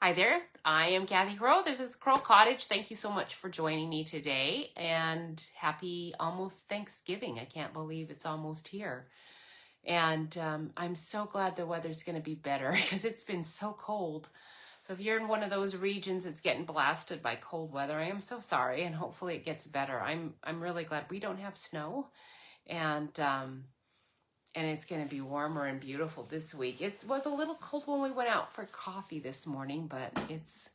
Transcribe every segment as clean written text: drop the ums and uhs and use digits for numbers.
Hi there, I am Kathy Crow. This is the Crow Cottage. Thank you so much for joining me today, and happy almost Thanksgiving. I can't believe it's almost here. And I'm so glad the weather's going to be better because it's been so cold. So if you're in one of those regions that's getting blasted by cold weather, I am so sorry, and hopefully it gets better. I'm really glad we don't have snow, and it's going to be warmer and beautiful this week. It was a little cold when we went out for coffee this morning, but it's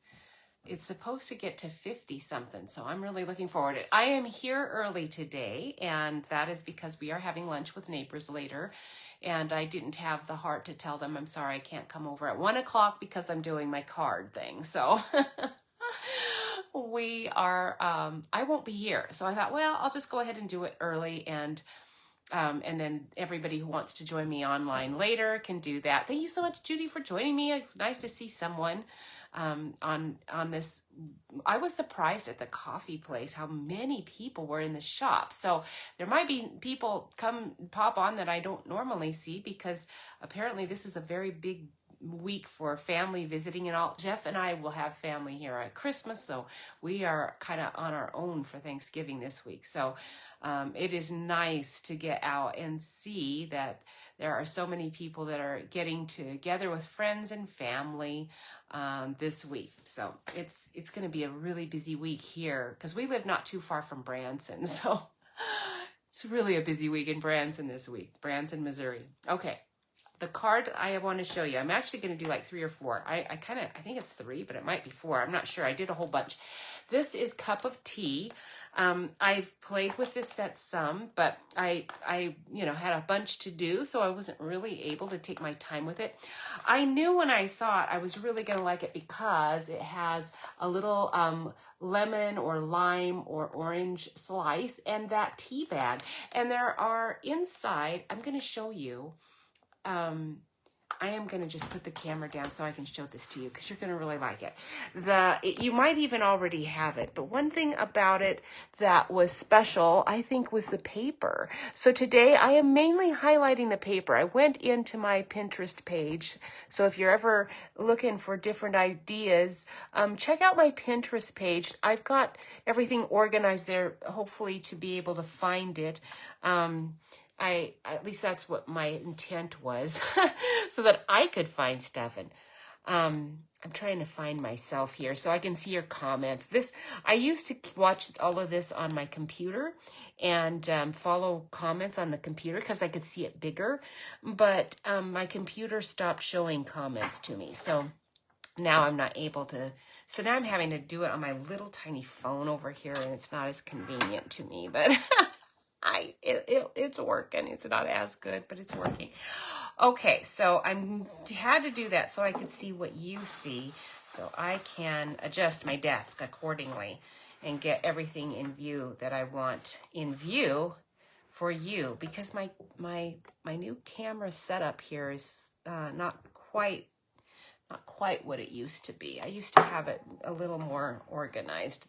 supposed to get to 50 something, so I'm really looking forward to it. I am here early today, and that is because we are having lunch with neighbors later, and I didn't have the heart to tell them I'm sorry I can't come over at 1 o'clock because I'm doing my card thing. So I won't be here. So I thought, well, I'll just go ahead and do it early, and then everybody who wants to join me online later can do that. Thank you so much, Judy, for joining me. It's nice to see someone on this. I was surprised at the coffee place how many people were in the shop. So there might be people pop on that I don't normally see, because apparently this is a very big week for family visiting, and all. Jeff and I will have family here at Christmas, so we are kind of on our own for Thanksgiving this week. So it is nice to get out and see that there are so many people that are getting together with friends and family this week. So it's going to be a really busy week here because we live not too far from Branson. So it's really a busy week in Branson this week, Branson, Missouri. Okay. The card I want to show you, I'm actually going to do like 3 or 4. I think it's 3, but it might be 4. I'm not sure. I did a whole bunch. This is Cup of Tea. I've played with this set some, but I had a bunch to do, so I wasn't really able to take my time with it. I knew when I saw it, I was really going to like it because it has a little lemon or lime or orange slice and that tea bag. And there are inside, I'm going to show you, I am going to just put the camera down so I can show this to you because you're going to really like it. You might even already have it, but one thing about it that was special, I think, was the paper. So today I am mainly highlighting the paper. I went into my Pinterest page, so if you're ever looking for different ideas, check out my Pinterest page. I've got everything organized there, hopefully to be able to find it. At least that's what my intent was, so that I could find stuff. And I'm trying to find myself here so I can see your comments. I used to watch all of this on my computer and follow comments on the computer because I could see it bigger, but my computer stopped showing comments to me. So now I'm not able to. So now I'm having to do it on my little tiny phone over here, and it's not as convenient to me, but it's working. It's not as good, but it's working. Okay, so I had to do that so I could see what you see, so I can adjust my desk accordingly and get everything in view that I want in view for you, because my new camera setup here is not quite what it used to be. I used to have it a little more organized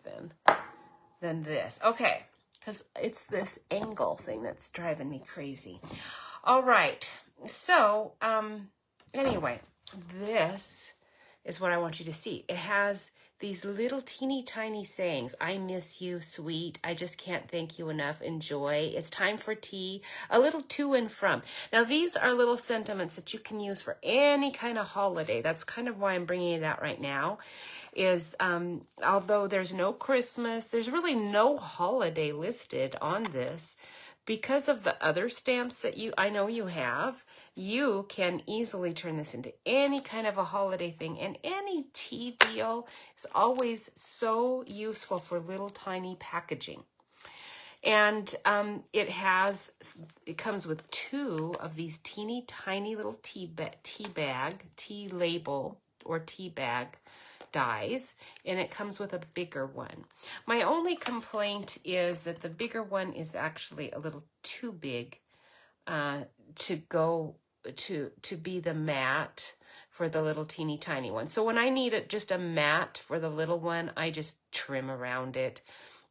than this. Okay. Because it's this angle thing that's driving me crazy. All right. So, anyway, this is what I want you to see. It has these little teeny tiny sayings. I miss you, sweet. I just can't thank you enough. Enjoy. It's time for tea. A little to and from. Now, these are little sentiments that you can use for any kind of holiday. That's kind of why I'm bringing it out right now. Is although there's no Christmas, there's really no holiday listed on this. Because of the other stamps that I know you have, you can easily turn this into any kind of a holiday thing. And any tea deal is always so useful for little tiny packaging. And it comes with 2 of these teeny tiny little tea label or tea bag dies, and it comes with a bigger one. My only complaint is that the bigger one is actually a little too big to be the mat for the little teeny tiny one. So when I need just a mat for the little one, I just trim around it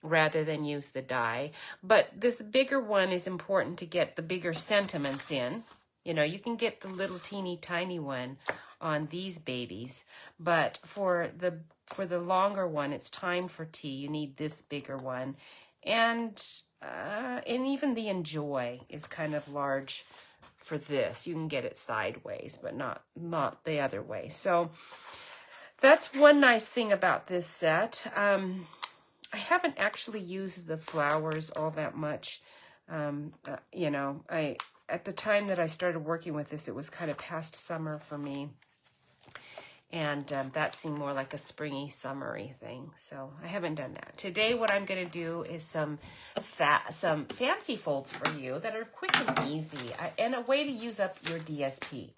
rather than use the die. But this bigger one is important to get the bigger sentiments in. You know, you can get the little teeny tiny one on these babies. But for the longer one, it's Time for Tea. You need this bigger one. And even the Enjoy is kind of large for this. You can get it sideways, but not the other way. So that's one nice thing about this set. I haven't actually used the flowers all that much. You know, at the time that I started working with this, it was kind of past summer for me. And that seemed more like a springy, summery thing. So I haven't done that. Today, what I'm going to do is some fancy folds for you that are quick and easy, and a way to use up your DSP.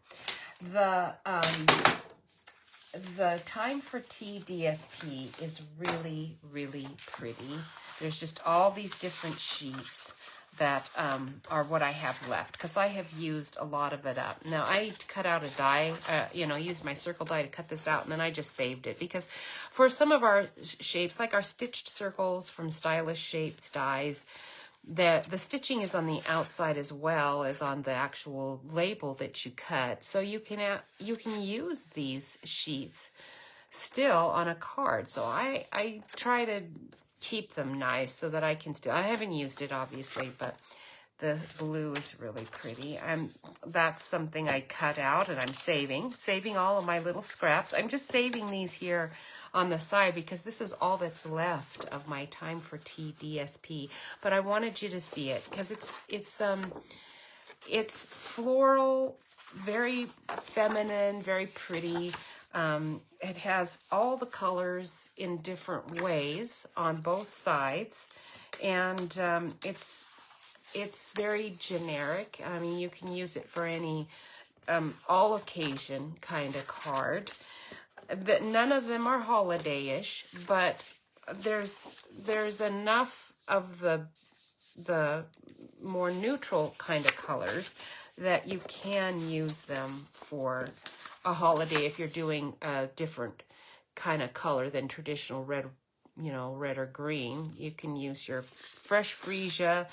The Time for Tea DSP is really, really pretty. There's just all these different sheets that are what I have left, because I have used a lot of it up. Now, I cut out a die, used my circle die to cut this out, and then I just saved it, because for some of our shapes, like our stitched circles from Stylish Shapes dies, the stitching is on the outside as well as on the actual label that you cut. So you can use these sheets still on a card. So I try to keep them nice so that I can still, I haven't used it obviously, but the blue is really pretty. That's something I cut out and I'm saving all of my little scraps. I'm just saving these here on the side because this is all that's left of my Time for Tea DSP. But I wanted you to see it because it's floral, very feminine, very pretty. It has all the colors in different ways on both sides, and it's very generic. I mean, you can use it for any all occasion kind of card. None of them are holiday-ish, but there's enough of the more neutral kind of colors that you can use them for a holiday if you're doing a different kind of color than traditional red, red or green. You can use your fresh freesia,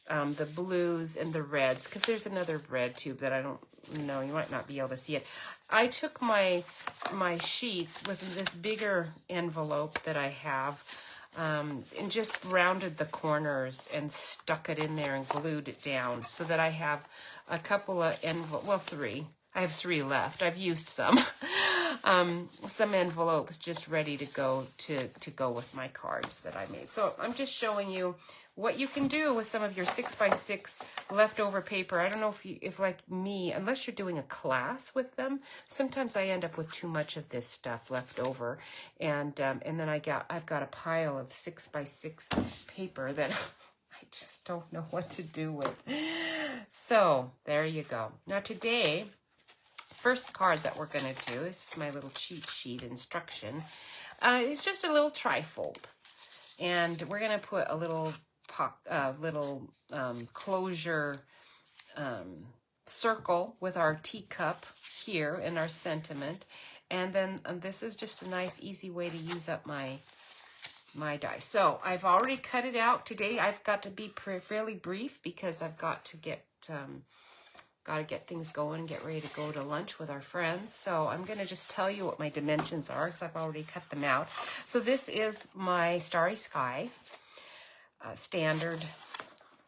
the blues and the reds, because there's another red tube that I don't know. You might not be able to see it. I took my sheets with this bigger envelope that I have, and just rounded the corners and stuck it in there and glued it down so that I have a couple of three. I have 3 left. I've used some. Some envelopes just ready to go with my cards that I made. So I'm just showing you what you can do with some of your 6x6 leftover paper. I don't know if like me, unless you're doing a class with them, sometimes I end up with too much of this stuff left over, and then I've got a pile of 6x6 paper that I just don't know what to do with. So there you go. Now today, first card that we're going to do, this is my little cheat sheet instruction. It's just a little trifold, and we're going to put a little closure circle with our teacup here in our sentiment, and then this is just a nice easy way to use up my die. So I've already cut it out. Today I've got to be fairly brief because I've got to get things going and get ready to go to lunch with our friends. So I'm going to just tell you what my dimensions are because I've already cut them out. So this is my Starry Sky standard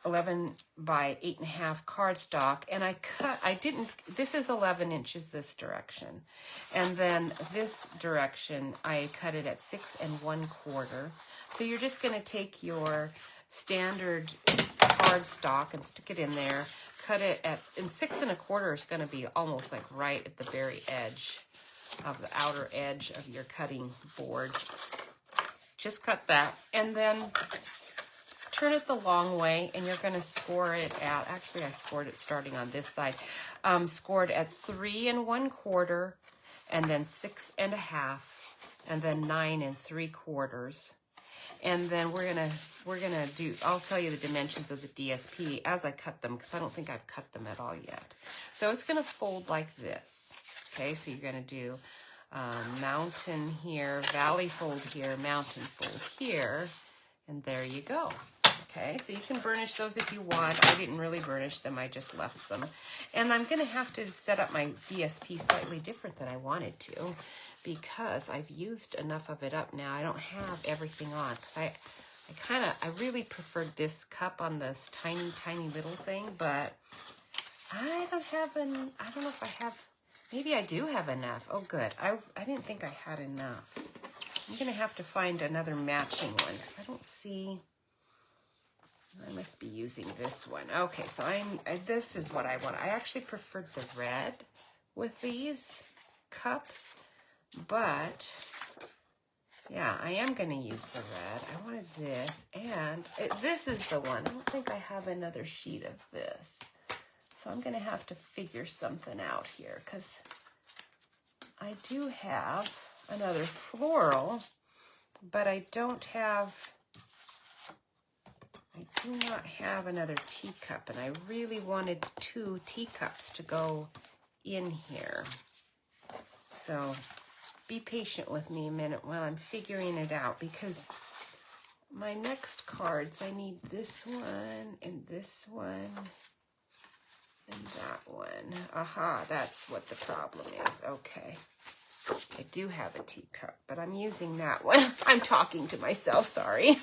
11 by 8.5 cardstock, and this is 11 inches this direction, and then this direction I cut it at 6 1/4. So you're just going to take your standard cardstock and stick it in there, cut it and 6 1/4 is going to be almost like right at the very edge of the outer edge of your cutting board. Just cut that, and then turn it the long way, and you're going to score it at, actually I scored it starting on this side, scored at 3 1/4, and then 6 1/2, and then 9 3/4. And then we're gonna do, I'll tell you the dimensions of the DSP as I cut them, because I don't think I've cut them at all yet. So it's gonna fold like this. Okay, so you're gonna do mountain here, valley fold here, mountain fold here, and there you go. Okay, so you can burnish those if you want. I didn't really burnish them, I just left them. And I'm gonna have to set up my DSP slightly different than I wanted to, because I've used enough of it up now. I don't have everything on, because I really preferred this cup on this tiny, tiny little thing, but I don't know if I have, maybe I do have enough. Oh, good. I didn't think I had enough. I'm going to have to find another matching one, because I don't see, I must be using this one. Okay, so this is what I want. I actually preferred the red with these cups, but yeah, I am going to use the red. I wanted this, and this is the one. I don't think I have another sheet of this. So I'm going to have to figure something out here, because I do have another floral, but I do not have another teacup, and I really wanted 2 teacups to go in here. So be patient with me a minute while I'm figuring it out, because my next cards, I need this one and this one and that one. Aha, that's what the problem is. Okay. I do have a teacup, but I'm using that one. I'm talking to myself, sorry.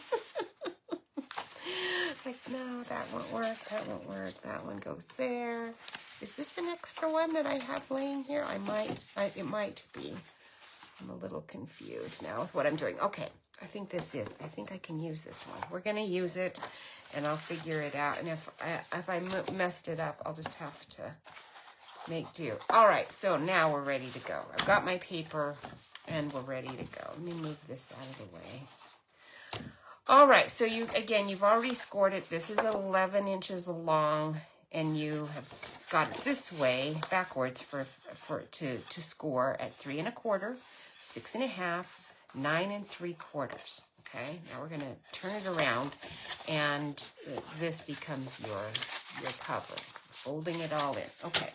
It's like, no, that won't work, that won't work. That one goes there. Is this an extra one that I have laying here? It might be. I'm a little confused now with what I'm doing. Okay, I think I can use this one. We're gonna use it, and I'll figure it out. And if I messed it up, I'll just have to make do. All right, so now we're ready to go. I've got my paper, and we're ready to go. Let me move this out of the way. All right, so you've already scored it. This is 11 inches long, and you have got it this way, backwards, to score at 3 1/4, 6 1/2, 9 3/4. Okay, now we're gonna turn it around, and this becomes your cover. Folding it all in. Okay,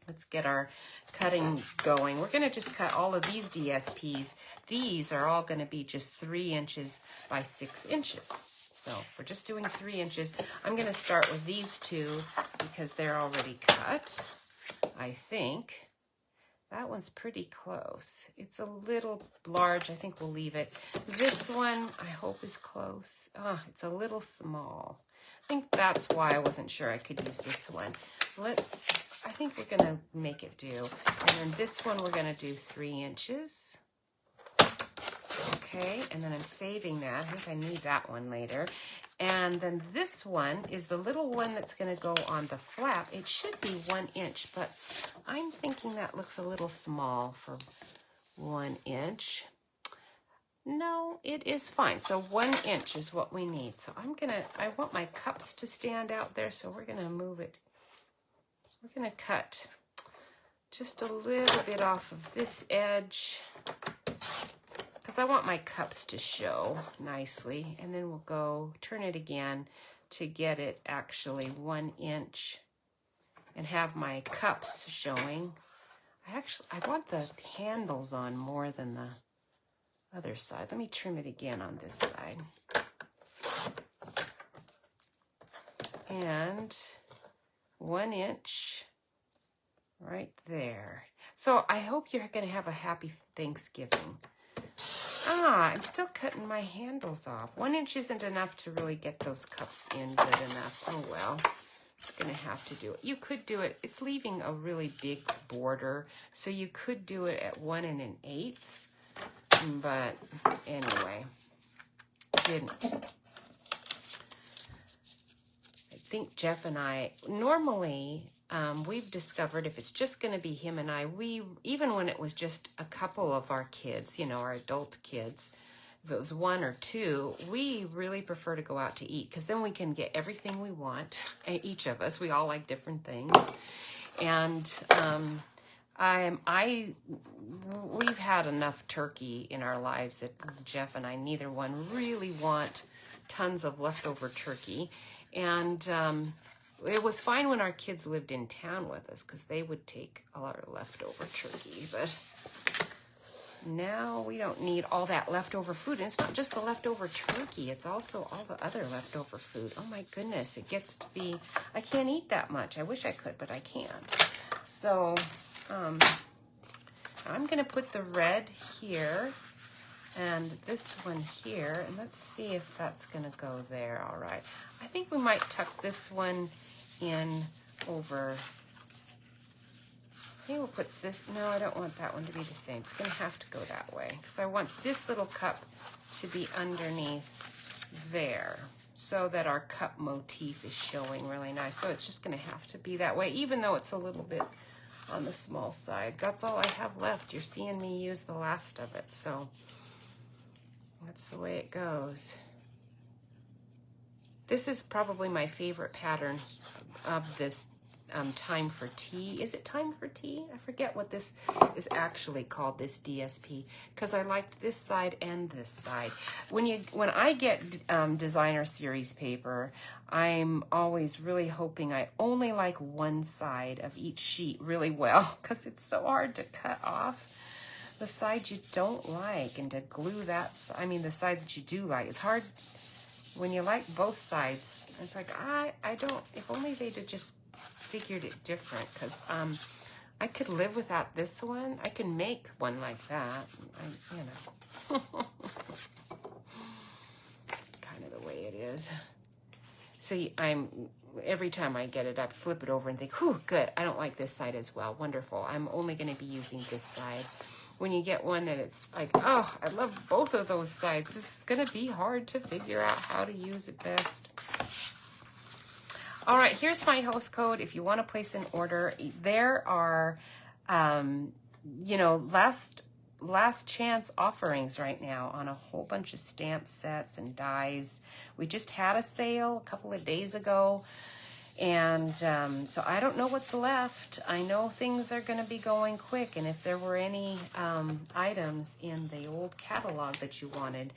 let's get our cutting going. We're gonna just cut all of these DSPs. These are all gonna be just 3 inches by 6 inches. So we're just doing 3 inches. I'm gonna start with these 2 because they're already cut, I think. That one's pretty close. It's a little large. I think we'll leave it. This one, I hope, is close. It's a little small. I think that's why I wasn't sure I could use this one. I think we're gonna make it do. And then this one, we're gonna do 3 inches. Okay, and then I'm saving that. I think I need that one later. And then this one is the little one that's going to go on the flap. It should be 1 inch, but I'm thinking that looks a little small for 1 inch. No, it is fine. So 1 inch is what we need. So I want my cups to stand out there, so we're going to move it. We're going to cut just a little bit off of this edge, because I want my cups to show nicely, and then we'll go turn it again to get it actually 1 inch and have my cups showing. I want the handles on more than the other side. Let me trim it again on this side. And 1 inch right there. So I hope you're going to have a happy Thanksgiving. I'm still cutting my handles off. 1 inch isn't enough to really get those cups in good enough. Oh well, I'm gonna have to do it. You could do it. It's leaving a really big border, so you could do it at 1 1/8. But anyway, didn't. I think Jeff and I normally. We've discovered if it's just going to be him and I, even when it was just a couple of our kids, our adult kids, if it was 1 or 2, we really prefer to go out to eat, because then we can get everything we want. Each of us, we all like different things. And we've had enough turkey in our lives that Jeff and I, neither one really want tons of leftover turkey. And it was fine when our kids lived in town with us, because they would take a lot of leftover turkey. But Now we don't need all that leftover food. And it's not just the leftover turkey, it's also all the other leftover food. Oh my goodness, it gets to be, I can't eat that much. I wish I could, but I can't. So I'm gonna put the red here and this one here, and let's see if that's gonna go there. All right, I think we might tuck this one in over. I think we'll put this, no, I don't want that one to be the same. It's gonna have to go that way because I want this little cup to be underneath there so that our cup motif is showing really nice. So it's just gonna have to be that way, even though it's a little bit on the small side. That's all I have left. You're seeing me use the last of it, so that's the way it goes. This is probably my favorite pattern of this Time for Tea. Is it Time for Tea? I forget what this is actually called, this DSP, because I liked this side and this side. When I get designer series paper, I'm always really hoping I only like one side of each sheet really well, because it's so hard to cut off the side you don't like and to glue that. I mean, the side that you do like. It's hard when you like both sides. It's like I don't. If only they'd have just figured it different, because I could live without this one. I can make one like that. You know, kind of the way it is. So every time I get it, I flip it over and think, whew, good. I don't like this side as well. Wonderful. I'm only going to be using this side. When you get one that it's like, oh, I love both of those sides, this is going to be hard to figure out how to use it best. All right, here's my host code. If you want to place an order, there are, you know, last chance offerings right now on a whole bunch of stamp sets and dies. We just had a sale a couple of days ago, and so I don't know what's left. I know things are going to be going quick, and if there were any items in the old catalog that you wanted,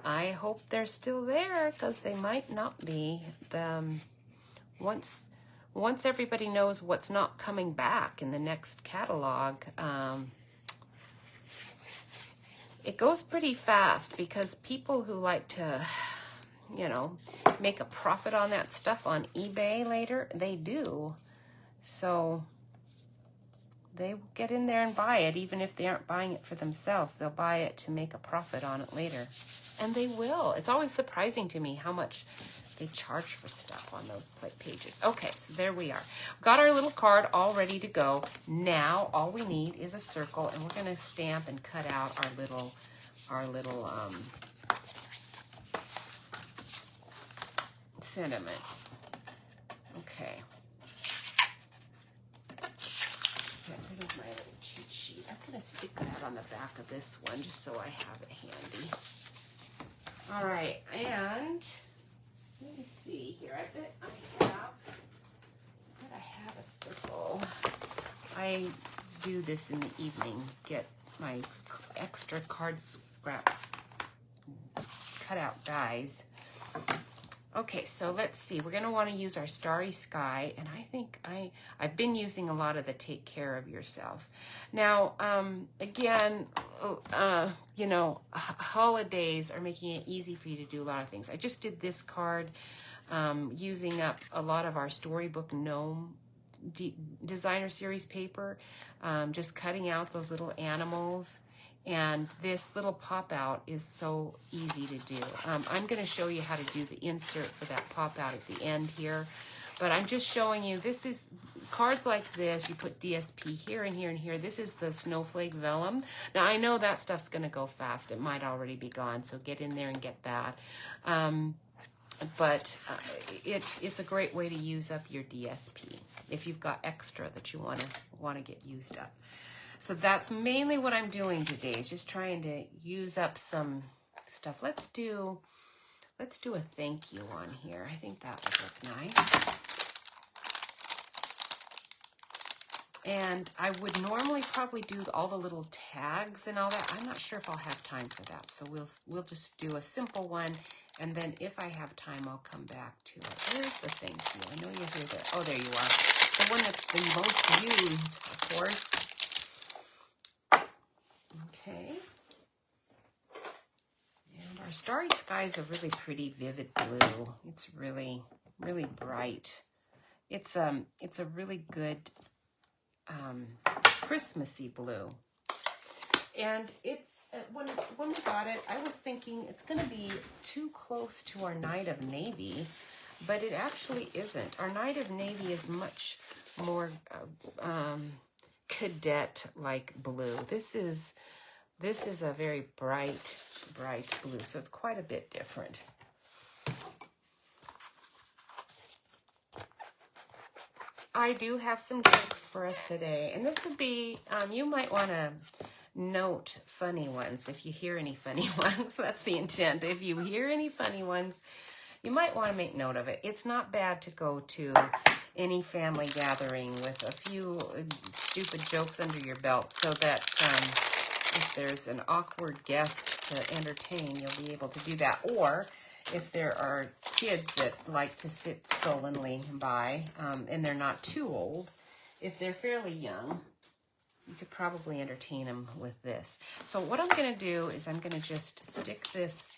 I hope they're still there, because they might not be. Once everybody knows what's not coming back in the next catalog, it goes pretty fast, because people who like to, you know, make a profit on that stuff on eBay later, they do. So they get in there and buy it, even if they aren't buying it for themselves. They'll buy it to make a profit on it later. And they will. It's always surprising to me how much they charge for stuff on those pages. Okay, so there we are. Got our little card all ready to go. Now all we need is a circle, and we're going to stamp and cut out our little sentiment. Okay. Get rid of my little cheat sheet. I'm going to stick that on the back of this one just so I have it handy. All right, and let me see here. I bet I have a circle. I do this in the evening. Get my extra card scraps, cut out dies. Okay, so let's see. We're going to want to use our Starry Sky, and I think I've been using a lot of the Take Care of Yourself. Now, again, you know, holidays are making it easy for you to do a lot of things. I just did this card using up a lot of our Storybook Gnome designer series paper, just cutting out those little animals. And this little pop out is so easy to do. I'm going to show you how to do the insert for that pop out at the end here. But I'm just showing you, this is cards like this. You put DSP here and here and here. This is the Snowflake Vellum. Now, I know that stuff's going to go fast. It might already be gone, so get in there and get that. But it's a great way to use up your DSP if you've got extra that you want to get used up. So that's mainly what I'm doing today, is just trying to use up some stuff. Let's do a thank you on here. I think that would look nice. And I would normally probably do all the little tags and all that. I'm not sure if I'll have time for that. So we'll just do a simple one. And then if I have time, I'll come back to it. Where's the thank you? I know you're here there. Oh, there you are. The one that's the most used, of course. Okay. Our Starry Sky is a really pretty vivid blue. It's really, really bright. It's a really good Christmassy blue. And it's, when we got it, I was thinking it's going to be too close to our Night of Navy, but it actually isn't. Our Night of Navy is much more cadet-like blue. This is a very bright blue, so it's quite a bit different. I do have some jokes for us today, and this would be, you might want to note funny ones if you hear any funny ones. That's the intent. If you hear any funny ones, you might want to make note of it. It's not bad to go to any family gathering with a few stupid jokes under your belt so that if there's an awkward guest to entertain, you'll be able to do that. Or if there are kids that like to sit sullenly by and they're not too old, if they're fairly young, you could probably entertain them with this. So what I'm going to do is I'm going to just stick this,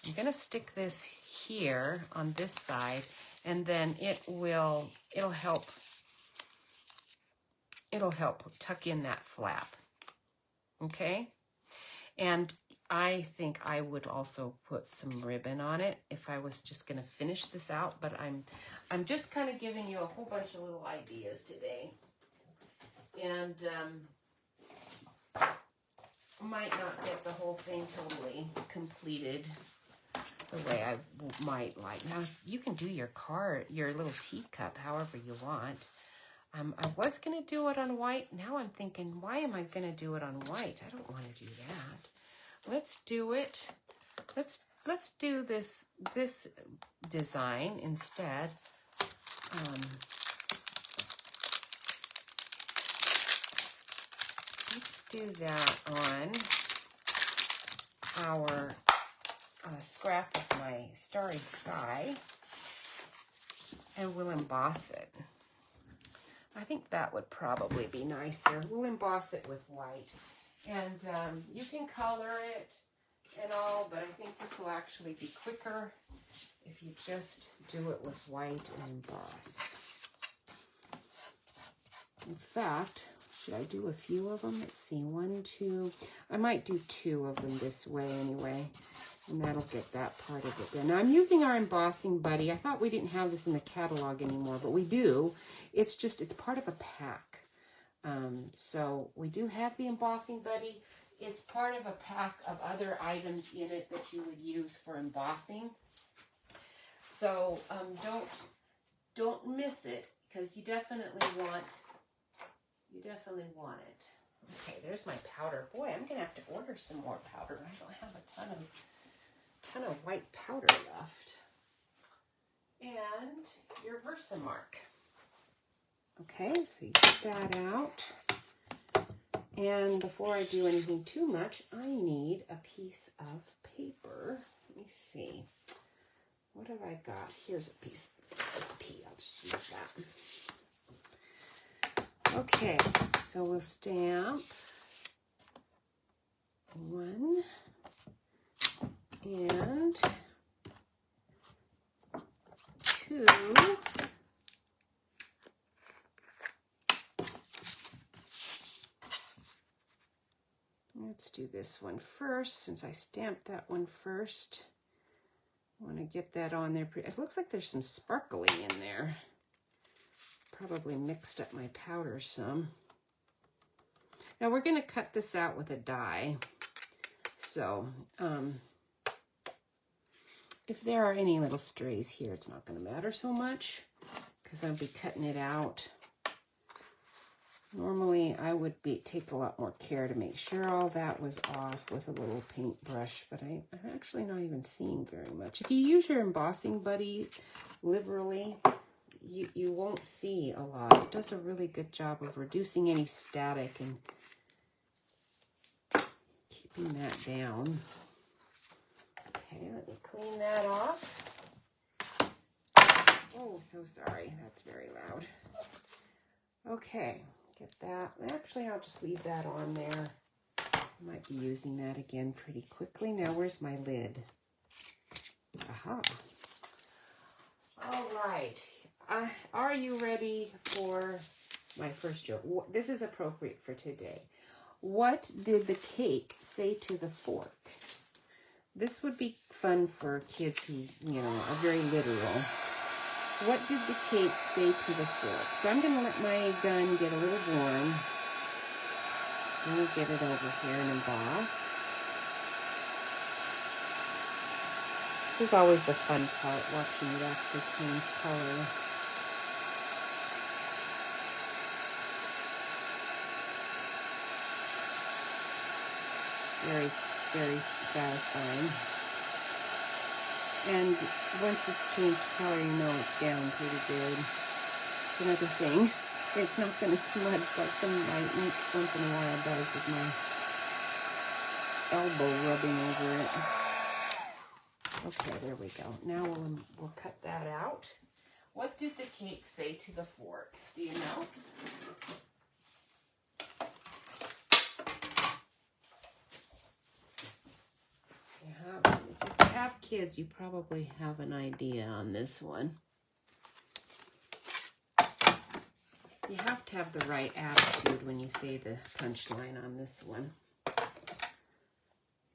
I'm going to stick this here on this side, and then it'll help tuck in that flap. Okay? And I think I would also put some ribbon on it if I was just going to finish this out, but I'm just kind of giving you a whole bunch of little ideas today. And might not get the whole thing totally completed the way I might like. Now, you can do your little teacup however you want. I was going to do it on white. Now I'm thinking, why am I going to do it on white? I don't want to do that. Let's do it. Let's do this design instead. Let's do that on our scrap of my Starry Sky, and we'll emboss it. I think that would probably be nicer. We'll emboss it with white. And you can color it and all, but I think this will actually be quicker if you just do it with white and emboss. In fact, should I do a few of them? Let's see, 1, 2. I might do 2 of them this way anyway, and that'll get that part of it done. Now, I'm using our embossing buddy. I thought we didn't have this in the catalog anymore, but we do. It's part of a pack. So we do have the embossing buddy. It's part of a pack of other items in it that you would use for embossing. So don't miss it, because you definitely want it. Okay, there's my powder. Boy, I'm gonna have to order some more powder. I don't have a ton of white powder left. And your Versamark. Okay, so you get that out. And before I do anything too much, I need a piece of paper. Let me see. What have I got? Here's a piece of SP. I'll just use that. Okay, so we'll stamp 1 and 2. Let's do this one first, since I stamped that one first. I want to get that on there. It looks like there's some sparkling in there. Probably mixed up my powder some. Now we're going to cut this out with a die. So if there are any little strays here, it's not going to matter so much, because I'll be cutting it out. Normally, I would take a lot more care to make sure all that was off with a little paintbrush, but I'm actually not even seeing very much. If you use your embossing buddy liberally, you won't see a lot. It does a really good job of reducing any static and keeping that down. Okay, let me clean that off. Oh, so sorry. That's very loud. Okay. Get that. Actually, I'll just leave that on there. I might be using that again pretty quickly. Now, where's my lid? Aha. All right. Are you ready for my first joke? This is appropriate for today. What did the cake say to the fork? This would be fun for kids who, are very literal. What did the cake say to the fork? So I'm going to let my gun get a little warm. Let me get it over here and emboss. This is always the fun part, watching it actually change color. Very, very satisfying. And once it's changed color, you know it's down pretty good. It's another thing. It's not going to smudge like some of my ink once in a while does with my elbow rubbing over it. Okay, there we go. Now we'll cut that out. What did the cake say to the fork? Do you know? If you have kids, you probably have an idea on this one. You have to have the right attitude when you say the punchline on this one.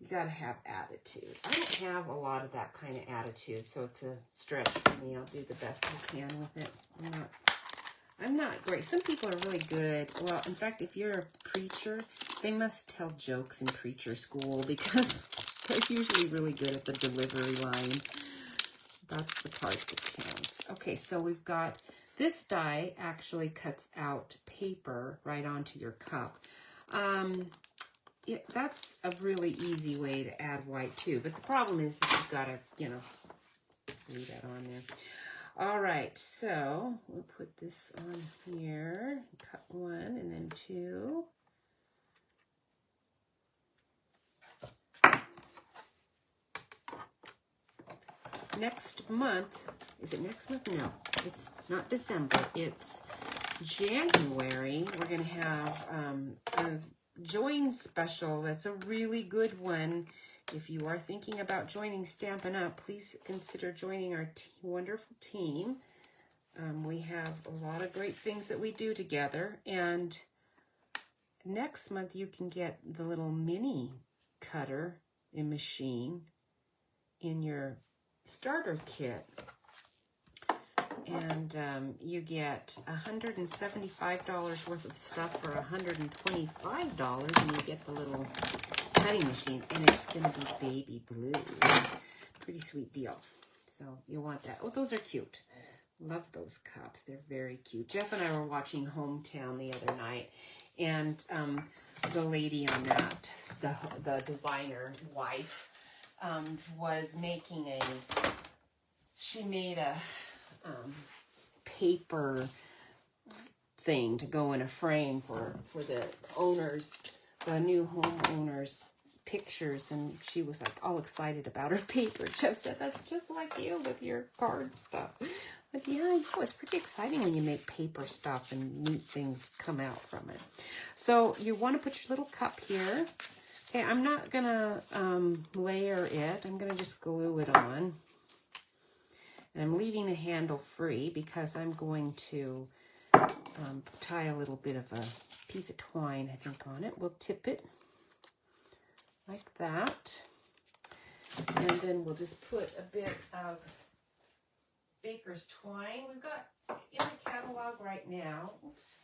You got to have attitude. I don't have a lot of that kind of attitude, so it's a stretch for me. I'll do the best I can with it. I'm not great. Some people are really good. Well, in fact, if you're a preacher, they must tell jokes in preacher school because they're usually really good at the delivery line. That's the part that counts. Okay, so we've got this die actually cuts out paper right onto your cup. That's a really easy way to add white too, but the problem is that you've got to, leave that on there. All right, so we'll put this on here, cut one and then two. Next month, is it next month? No, it's not December, it's January. We're going to have a join special. That's a really good one. If you are thinking about joining Stampin' Up, please consider joining our wonderful team. We have a lot of great things that we do together. And next month you can get the little mini cutter and machine in your starter kit. And you get $175 worth of stuff for $125, and you get the little cutting machine, and it's going to be baby blue. Pretty sweet deal. So you'll want that. Oh, those are cute. Love those cups. They're very cute. Jeff and I were watching Hometown the other night, and the lady on that, the designer wife, was making she made a paper thing to go in a frame for the owners, the new homeowners' pictures, and she was like all excited about her paper. Jeff said, "That's just like you with your card stuff." But yeah, I know, it's pretty exciting when you make paper stuff and neat things come out from it. So you want to put your little cup here. Okay, I'm not gonna layer it. I'm gonna just glue it on. And I'm leaving the handle free because I'm going to tie a little bit of a piece of twine, I think, on it. We'll tip it like that. And then we'll just put a bit of baker's twine. We've got, in the catalog right now, oops,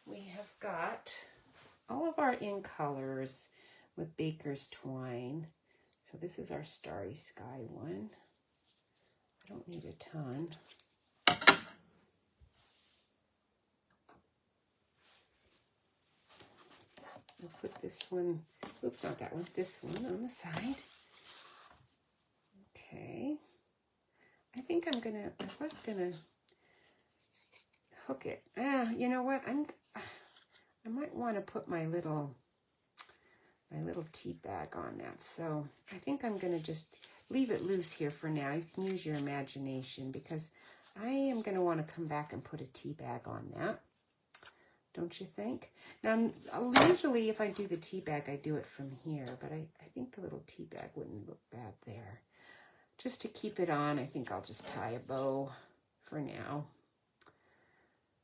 we have got all of our in colors with baker's twine. So this is our Starry Sky one. I don't need a ton. I'll put this one, oops, not that one, this one on the side. Okay. I was gonna hook it. You know what? I might want to put my little tea bag on that. So I think I'm gonna just leave it loose here for now. You can use your imagination because I am going to want to come back and put a tea bag on that. Don't you think? Now, usually if I do the tea bag, I do it from here, but I think the little tea bag wouldn't look bad there. just to keep it on, I think I'll just tie a bow for now.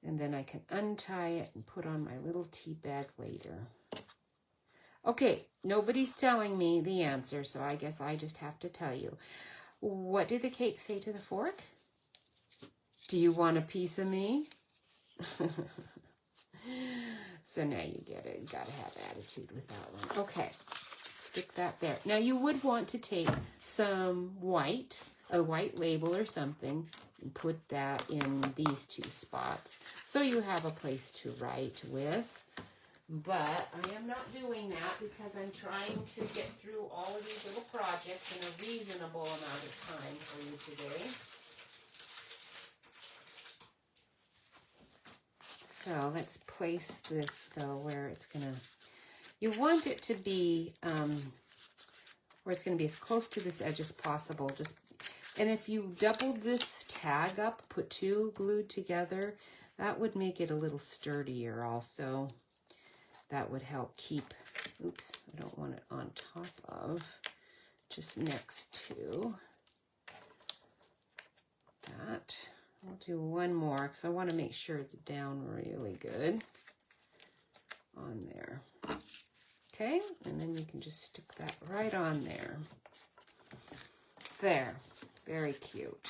And then I can untie it and put on my little tea bag later. Okay, nobody's telling me the answer, so I guess I just have to tell you. What did the cake say to the fork? Do you want a piece of me? So now you get it. You gotta have attitude with that one. Okay, stick that there. Now you would want to take some white, a white label or something, and put that in these two spots so you have a place to write with. But I am not doing that because I'm trying to get through all of these little projects in a reasonable amount of time for you today. So let's place this though where it's gonna, you want it to be where it's gonna be as close to this edge as possible. And if you doubled this tag up, put two glued together, that would make it a little sturdier also. That would help keep, oops, I don't want it on top of, just next to that. I'll do one more because I want to make sure it's down really good on there. Okay, and then you can just stick that right on there. There, very cute.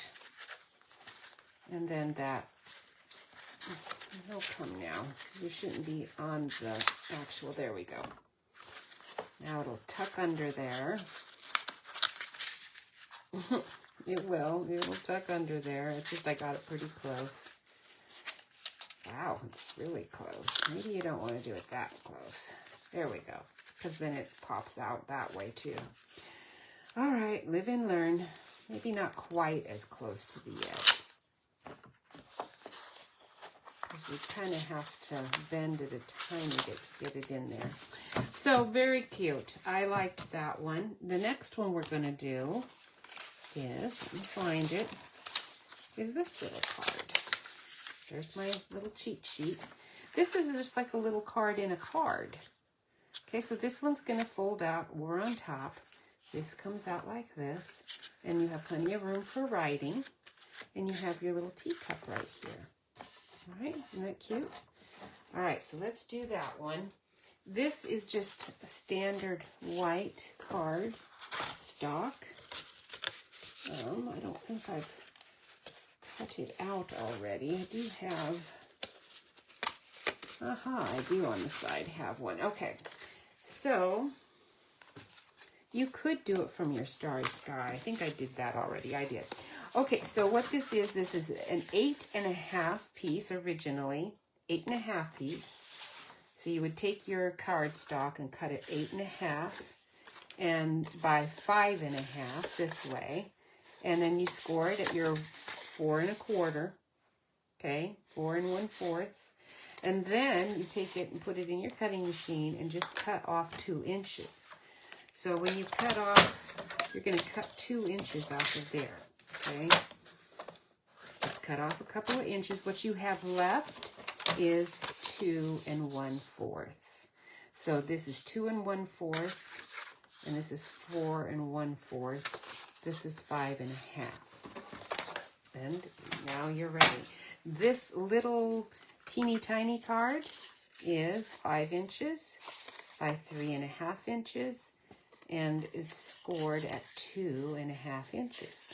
And then that, it'll come now. You shouldn't be on the actual, there we go. Now it'll tuck under there. It will tuck under there. It's just I got it pretty close. Wow, it's really close. Maybe you don't want to do it that close. There we go, because then it pops out that way too. All right, live and learn. Maybe not quite as close to the edge. Because you kind of have to bend it a tiny bit to get it in there. So very cute. I liked that one. The next one we're going to do is, let me find it, is this little card. There's my little cheat sheet. This is just like a little card in a card. Okay, so this one's going to fold out. We're on top. This comes out like this, and you have plenty of room for writing, and you have your little teacup right here. All right, isn't that cute? All right, so let's do that one. This is just a standard white card stock. I don't think I've cut it out already. I do have, I do on the side have one. Okay, so you could do it from your Starry Sky. I think I did that already. I did. Okay, so what this is an 8.5 piece originally, 8.5 piece. So you would take your cardstock and cut it 8.5 and by 5.5 this way. And then you score it at your 4 1/4, okay, 4 1/4. And then you take it and put it in your cutting machine and just cut off 2 inches. So when you cut off, you're going to cut 2 inches off of there, okay? Just cut off a couple of inches. What you have left is 2 1/4. So this is 2 1/4, and this is 4 1/4. This is 5.5. And now you're ready. This little teeny tiny card is 5 inches by 3.5 inches, and it's scored at 2.5 inches.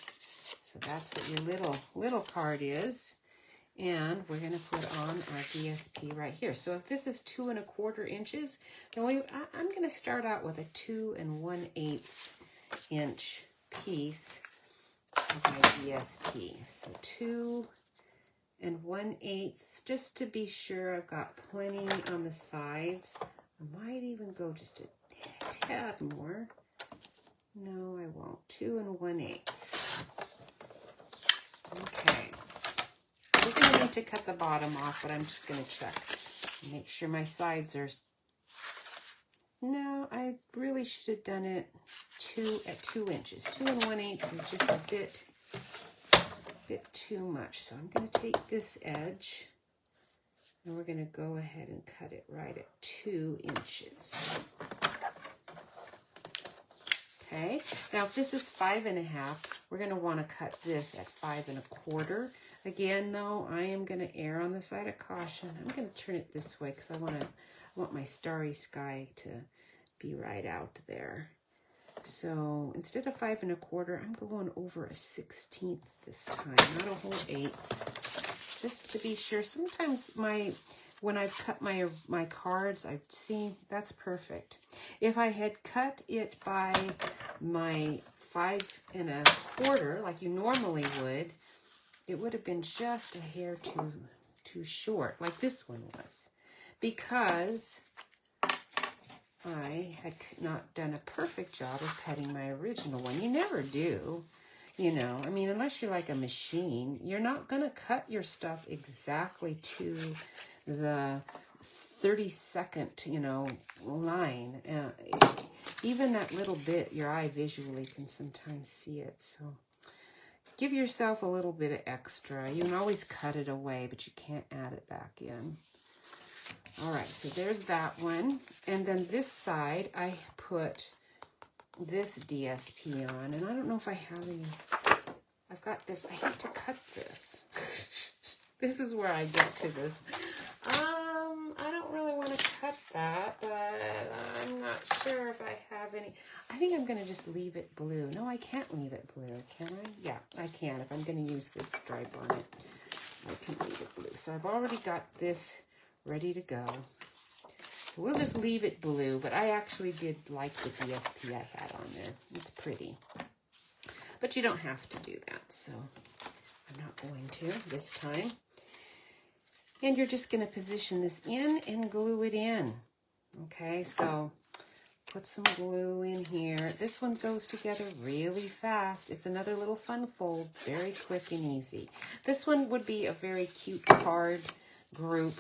So that's what your little card is. And we're going to put on our DSP right here. So if this is 2 1/4 inches, then I'm going to start out with a 2 1/8 inch piece of my DSP. So 2 1/8, just to be sure I've got plenty on the sides. I might even go just a tad more. No, I won't. 2 1/8. Okay. We're going to need to cut the bottom off, but I'm just going to check. Make sure my sides are... No, I really should have done it at 2 inches. 2 1/8 is just a bit too much. So I'm going to take this edge and we're going to go ahead and cut it right at 2 inches. Okay, now if this is 5 1/2, we're going to want to cut this at 5 1/4. Again, though, I am going to err on the side of caution. I'm going to turn it this way because I want my starry sky to be right out there. So instead of 5 1/4, I'm going over a 1/16 this time, not a whole 1/8, just to be sure. Sometimes when I've cut my cards, I see that's perfect. If I had cut it by my 5 1/4, like you normally would, it would have been just a hair too short, like this one was, because I had not done a perfect job of cutting my original one. You never do, you know. I mean, unless you're like a machine, you're not going to cut your stuff exactly to the 32nd, you know, line. Even that little bit, your eye visually can sometimes see it. So give yourself a little bit of extra. You can always cut it away, but you can't add it back in. All right, so there's that one. And then this side, I put this DSP on. And I don't know if I have any. I've got this. I hate to cut this. This is where I get to this. I don't really want to cut that, but I'm not sure if I have any. I think I'm going to just leave it blue. No, I can't leave it blue, can I? Yeah, I can. If I'm going to use this stripe on it, I can leave it blue. So I've already got this ready to go. So we'll just leave it blue, but I actually did like the DSP I had on there. It's pretty. But you don't have to do that, so I'm not going to this time. And you're just going to position this in and glue it in. Okay, so put some glue in here. This one goes together really fast. It's another little fun fold, very quick and easy. This one would be a very cute card grouping,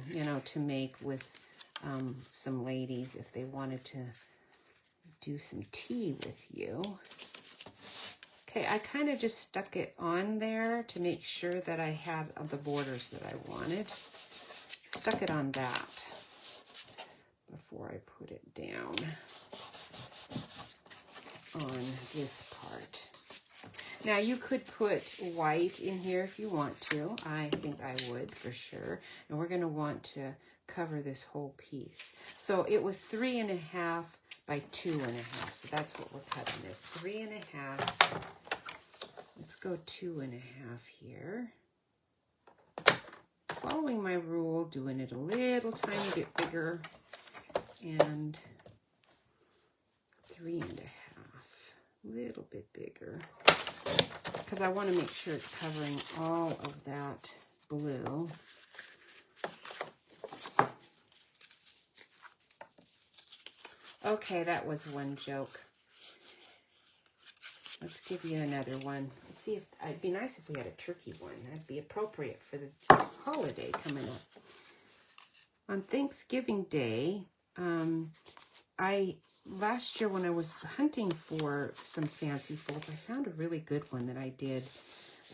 you know, to make with some ladies if they wanted to do some tea with you. Okay, I kind of just stuck it on there to make sure that I had the borders that I wanted. Stuck it on that before I put it down on this part. Now you could put white in here if you want to. I think I would for sure. And we're going to want to cover this whole piece. So it was 3 1/2 by 2 1/2. So that's what we're cutting this. 3 1/2. Let's go 2 1/2 here. Following my rule, doing it a little tiny bit bigger, and 3 1/2, a little bit bigger, because I want to make sure it's covering all of that blue. Okay, that was one joke. Let's give you another one. Let's see if it'd be nice if we had a turkey one. That'd be appropriate for the holiday coming up. On Thanksgiving Day, last year when I was hunting for some fancy folds, I found a really good one that I did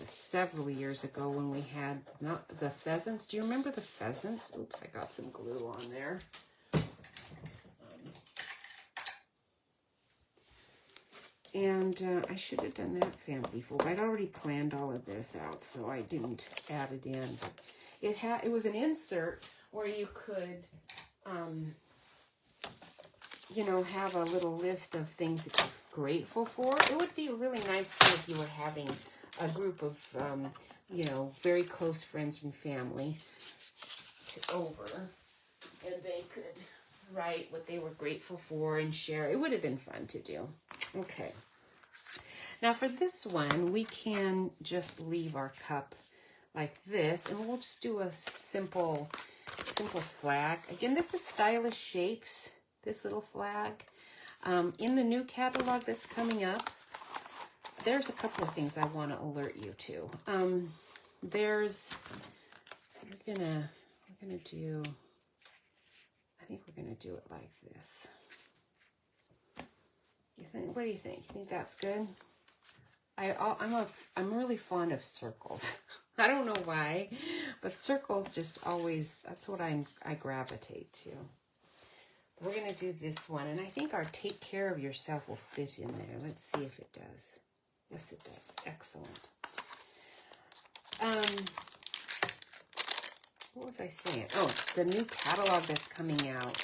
several years ago when we had not the pheasants. Do you remember the pheasants? Oops, I got some glue on there. And I should have done that fancy fold. I'd already planned all of this out, so I didn't add it in. But it was an insert where you could, you know, have a little list of things that you're grateful for. It would be really nice too if you were having a group of, you know, very close friends and family over, and they could write what they were grateful for and share. It would have been fun to do. Okay. Now for this one, we can just leave our cup like this, and we'll just do a simple flag. Again, this is Stylish Shapes, this little flag. In the new catalog that's coming up, there's a couple of things I want to alert you to. We're gonna do, I think we're gonna do it like this. What do you think? You think that's good? I'm really fond of circles. I don't know why, but circles just always, that's what I gravitate to. we're going to do this one. And I think our Take Care of Yourself will fit in there. Let's see if it does. Yes, it does. Excellent. What was I saying? Oh, the new catalog that's coming out.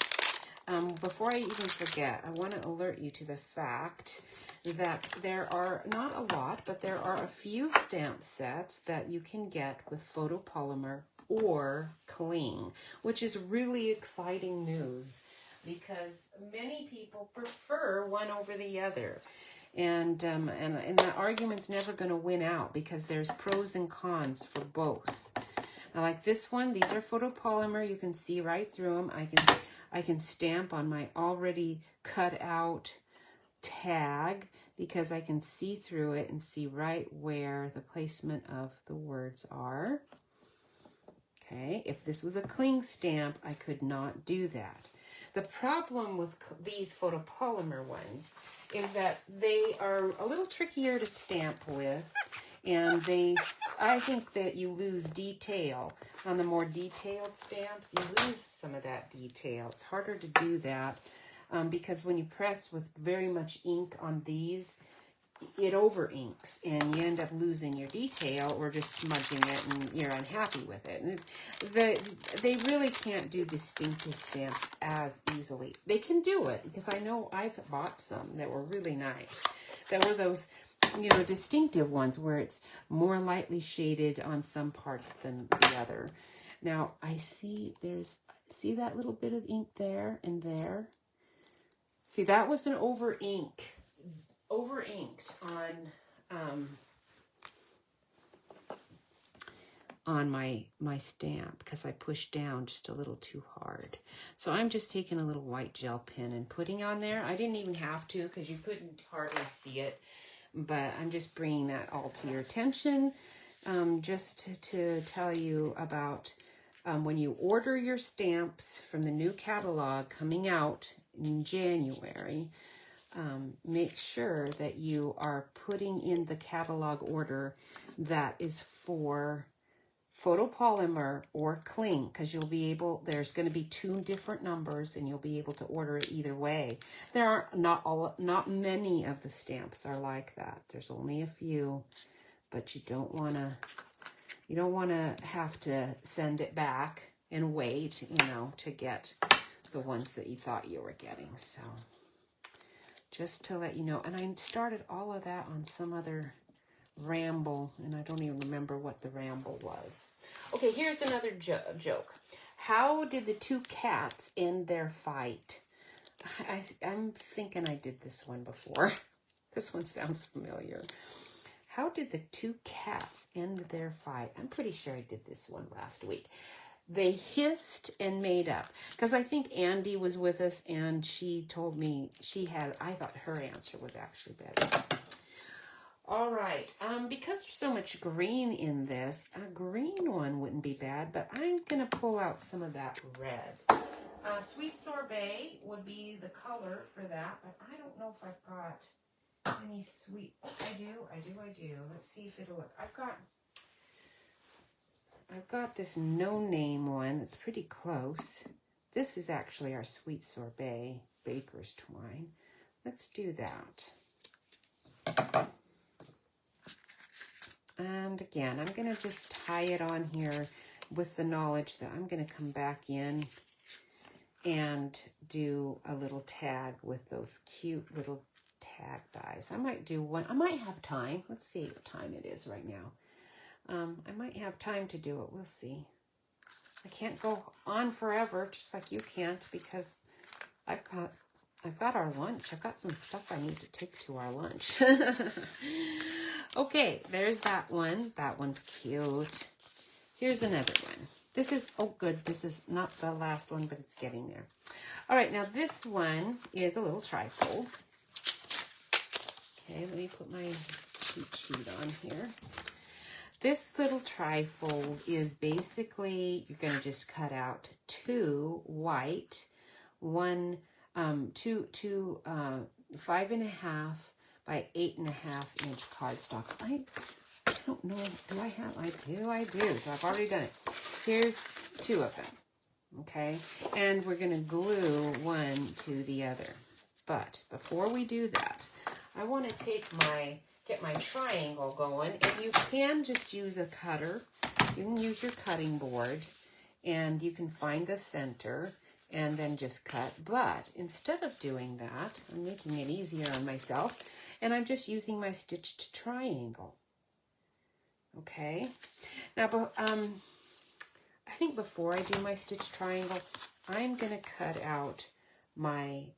Before I even forget, I want to alert you to the fact that there are not a lot, but there are a few stamp sets that you can get with photopolymer or cling, which is really exciting news because many people prefer one over the other. And the argument's never going to win out because there's pros and cons for both. Now, like this one, these are photopolymer. You can see right through them. I can stamp on my already cut out tag because I can see through it and see right where the placement of the words are. Okay, if this was a cling stamp, I could not do that. The problem with these photopolymer ones is that they are a little trickier to stamp with, and I think that you lose detail. On the more detailed stamps, you lose some of that detail. It's harder to do that because when you press with very much ink on these, it over inks and you end up losing your detail or just smudging it and you're unhappy with it. And they really can't do distinctive stamps as easily. They can do it because I know I've bought some that were really nice. That were those, you know, distinctive ones where it's more lightly shaded on some parts than the other. Now I see see that little bit of ink there and there? See, that was an over inked on my stamp because I pushed down just a little too hard. So I'm just taking a little white gel pen and putting on there. I didn't even have to because you couldn't hardly see it, but I'm just bringing that all to your attention just to tell you about when you order your stamps from the new catalog coming out in January. Make sure that you are putting in the catalog order that is for photopolymer or cling, because you'll be able, there's going to be 2 different numbers and you'll be able to order it either way. There are not many of the stamps are like that. There's only a few, but you don't want to have to send it back and wait, you know, to get the ones that you thought you were getting. So just to let you know, and I started all of that on some other ramble, and I don't even remember what the ramble was. Okay, here's another joke. How did the 2 cats end their fight? I'm thinking I did this one before. This one sounds familiar. How did the 2 cats end their fight? I'm pretty sure I did this one last week. They hissed and made up. Because I think Andy was with us and she told me I thought her answer was actually better. All right. Because there's so much green in this, a green one wouldn't be bad, but I'm going to pull out some of that red. Sweet Sorbet would be the color for that, but I don't know if I've got any sweet. I do. Let's see if it'll look. I've got this no-name one that's pretty close. This is actually our Sweet Sorbet Baker's Twine. Let's do that. And again, I'm going to just tie it on here with the knowledge that I'm going to come back in and do a little tag with those cute little tag dies. I might do one. I might have time. Let's see what time it is right now. I might have time to do it. We'll see. I can't go on forever, just like you can't, because I've got our lunch. I've got some stuff I need to take to our lunch. Okay, there's that one. That one's cute. Here's another one. This is, oh good, this is not the last one, but it's getting there. All right, now this one is a little trifold. Okay, let me put my cheat sheet on here. This little trifold is basically, you're going to just cut out 2 white, 5.5 by 8.5 inch cardstocks. I don't know, do I have, I do, so I've already done it. Here's 2 of them. Okay, and we're going to glue one to the other. But before we do that, I want to get my triangle going, and you can just use a cutter. You can use your cutting board, and you can find the center and then just cut. But instead of doing that, I'm making it easier on myself, and I'm just using my stitched triangle. Okay, now, I think before I do my stitched triangle, I'm going to cut out my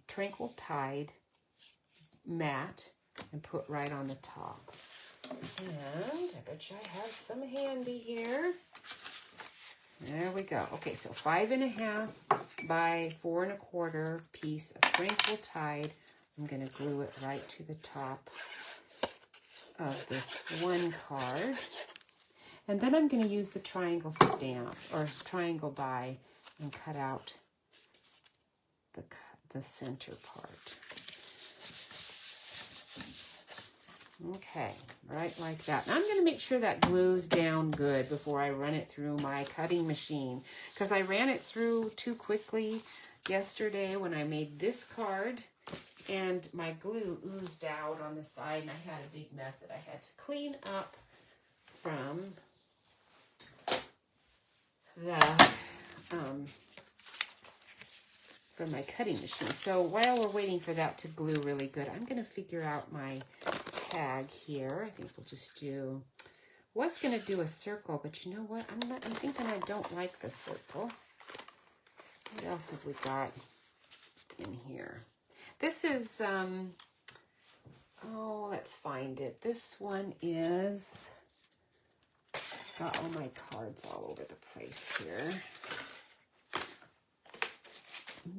Tranquil Tide mat and put right on the top. And I bet you I have some handy here. There we go. Okay, so 5.5 by 4 1/4 piece of Tranquil Tide. I'm going to glue it right to the top of this one card. And then I'm going to use the triangle stamp or triangle die and cut out the center part. Okay, right like that. Now I'm going to make sure that glues down good before I run it through my cutting machine, because I ran it through too quickly yesterday when I made this card, and my glue oozed out on the side, and I had a big mess that I had to clean up from from my cutting machine. So while we're waiting for that to glue really good, I'm going to figure out my tag here. I think we'll just do, was going to do a circle, but you know what? I'm thinking I don't like the circle. What else have we got in here? This is, oh, let's find it. This one is, got all my cards all over the place here.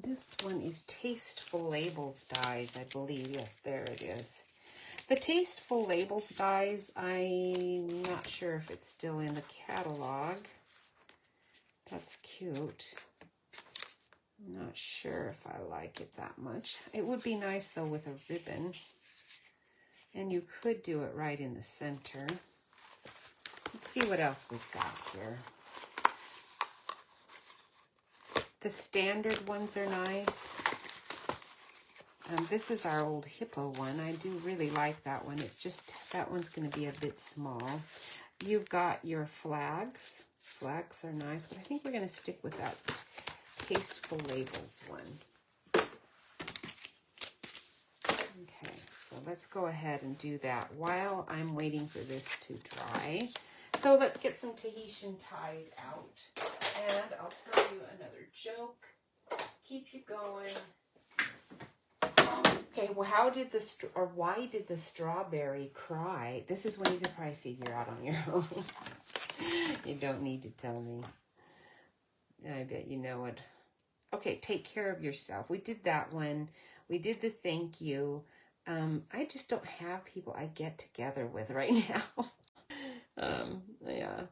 This one is Tasteful Labels dies, I believe. Yes, there it is. The Tasteful Labels dies, I'm not sure if it's still in the catalog. That's cute. I'm not sure if I like it that much. It would be nice, though, with a ribbon. And you could do it right in the center. Let's see what else we've got here. The standard ones are nice. This is our old hippo one. I do really like that one. It's just, that one's going to be a bit small. You've got your flags. Flags are nice, but I think we're going to stick with that Tasteful Labels one. Okay, so let's go ahead and do that while I'm waiting for this to dry. So let's get some Tahitian Tide out. And I'll tell you another joke. Keep you going. Okay, well, why did the strawberry cry? This is one you could probably figure out on your own. You don't need to tell me. I bet you know it. Okay, take care of yourself. We did that one. We did the thank you. I just don't have people I get together with right now. Yeah.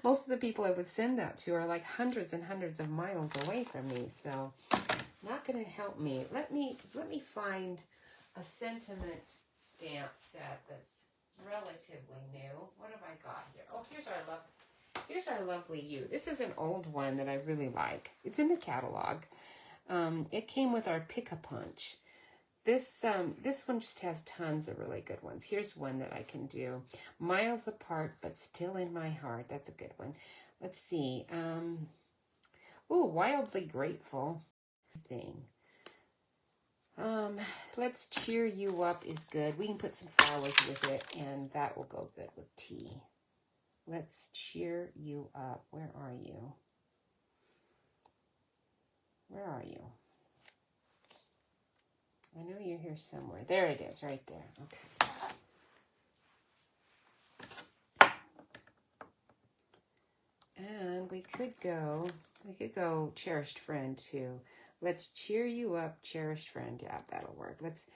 Most of the people I would send that to are like hundreds and hundreds of miles away from me, so not going to help me. Let me find a sentiment stamp set that's relatively new. What have I got here? Oh, here's our lovely you. This is an old one that I really like. It's in the catalog. It came with our Pick-a-Punch. This one just has tons of really good ones. Here's one that I can do. Miles Apart, but Still in My Heart. That's a good one. Let's see. Ooh, Wildly Grateful thing. Let's Cheer You Up is good. We can put some flowers with it, and that will go good with tea. Let's Cheer You Up. Where are you? Where are you? I know you're here somewhere. There it is, right there. Okay. And we could go Cherished Friend too. Let's Cheer You Up, Cherished Friend. Yeah, that'll work. Let's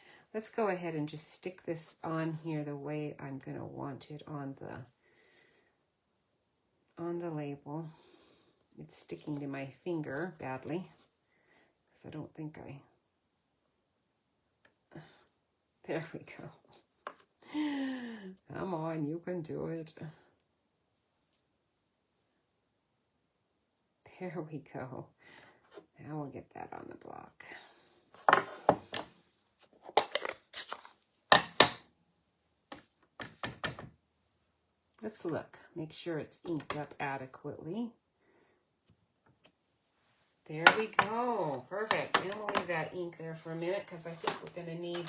go ahead and just stick this on here the way I'm gonna want it on the label. It's sticking to my finger badly because I don't think there we go. Come on, you can do it. There we go. Now we'll get that on the block. Let's look, make sure it's inked up adequately. There we go, perfect. And we'll leave that ink there for a minute because I think we're gonna need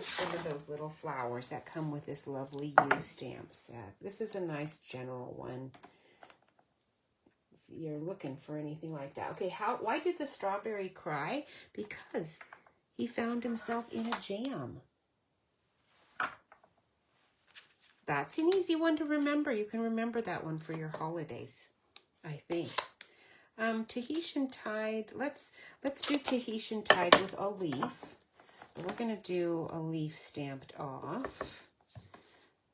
some of those little flowers that come with this lovely U stamp set. This is a nice general one. If you're looking for anything like that. Okay, why did the strawberry cry? Because he found himself in a jam. That's an easy one to remember. You can remember that one for your holidays, I think. Tahitian Tide. Let's do Tahitian Tide with a leaf. We're going to do a leaf stamped off.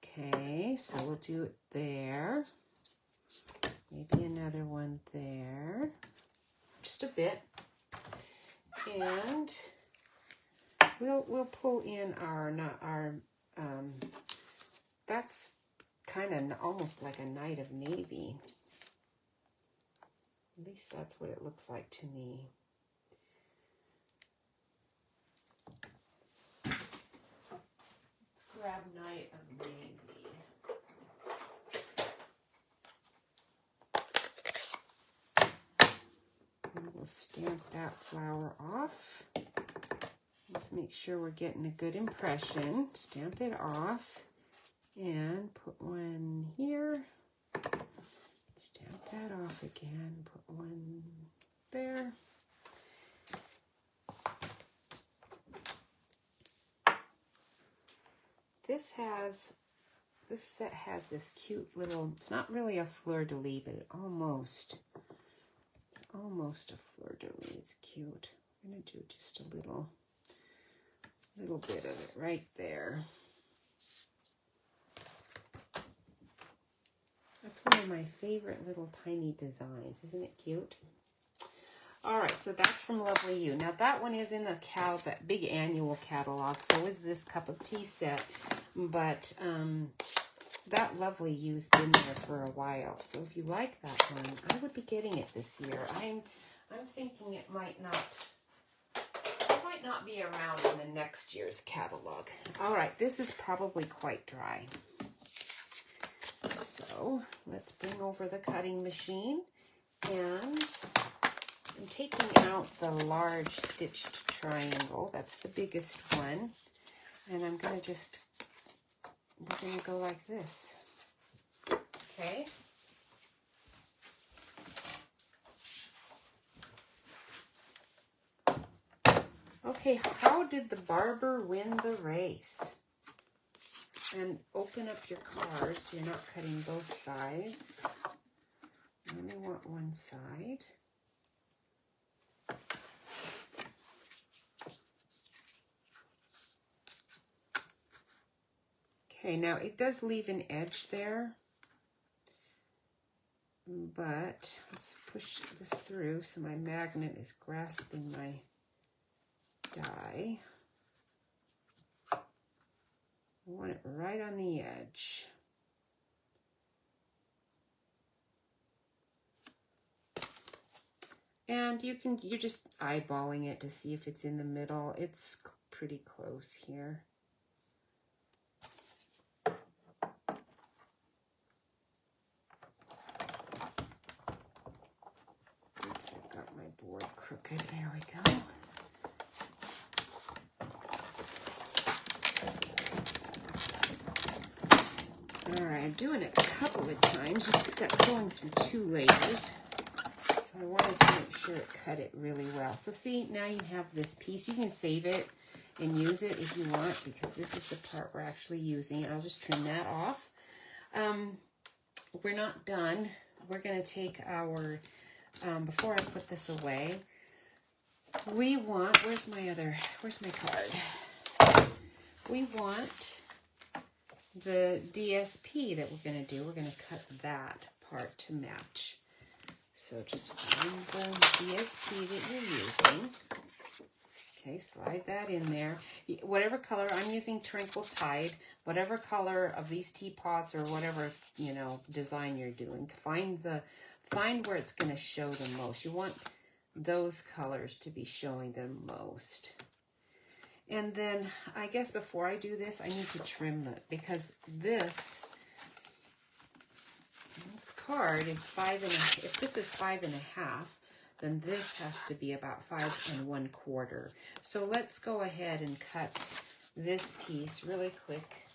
Okay, so we'll do it there. Maybe another one there. Just a bit. And we'll pull in that's kind of almost like a Night of Navy. At least that's what it looks like to me. Let's grab Night of Navy. And we'll stamp that flower off. Let's make sure we're getting a good impression. Stamp it off. And put one here. Stamp that off again. Put one there. This set has this cute little, it's not really a fleur-de-lis, but it's almost a fleur-de-lis. It's cute. I'm going to do just a little bit of it right there. That's one of my favorite little tiny designs. Isn't it cute? All right, so that's from Lovely You. Now that one is in the that big annual catalog. So is this cup of tea set. But that Lovely You's been there for a while. So if you like that one, I would be getting it this year. I'm thinking it might not be around in the next year's catalog. All right, this is probably quite dry. So let's bring over the cutting machine, and I'm taking out the large stitched triangle. That's the biggest one. And I'm going to we're going to go like this. Okay. Okay, how did the barber win the race? And open up your card so you're not cutting both sides. I only want one side. Okay, now it does leave an edge there, but let's push this through so my magnet is grasping my die. I want it right on the edge. And you're just eyeballing it to see if it's in the middle. It's pretty close here. Oops, I've got my board crooked. There we go. All right, I'm doing it a couple of times just because that's going through 2 layers. So I wanted to make sure it cut it really well. So see, now you have this piece. You can save it and use it if you want, because this is the part we're actually using. I'll just trim that off. We're not done. We're going to take our, before I put this away, we want, where's my card? We want the DSP that we're going to do. We're going to cut that part to match. So just find the DSP that you're using. Okay, slide that in there. Whatever color, I'm using Twinkle Tide. Whatever color of these teapots or whatever, design you're doing, find find where it's going to show the most. You want those colors to be showing the most. And then I guess before I do this, I need to trim it, because this card is 5 and a, if this is 5 1/2, then this has to be about 5 1/4. So let's go ahead and cut this piece really quick.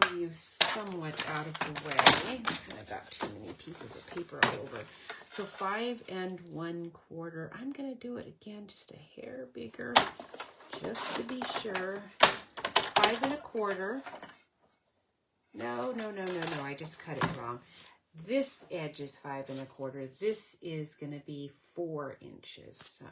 Move you somewhat out of the way. I got too many pieces of paper all over. So 5 1/4. I'm going to do it again just a hair bigger, just to be sure. 5 1/4. No, I just cut it wrong. This edge is 5 1/4. This is going to be 4 inches. So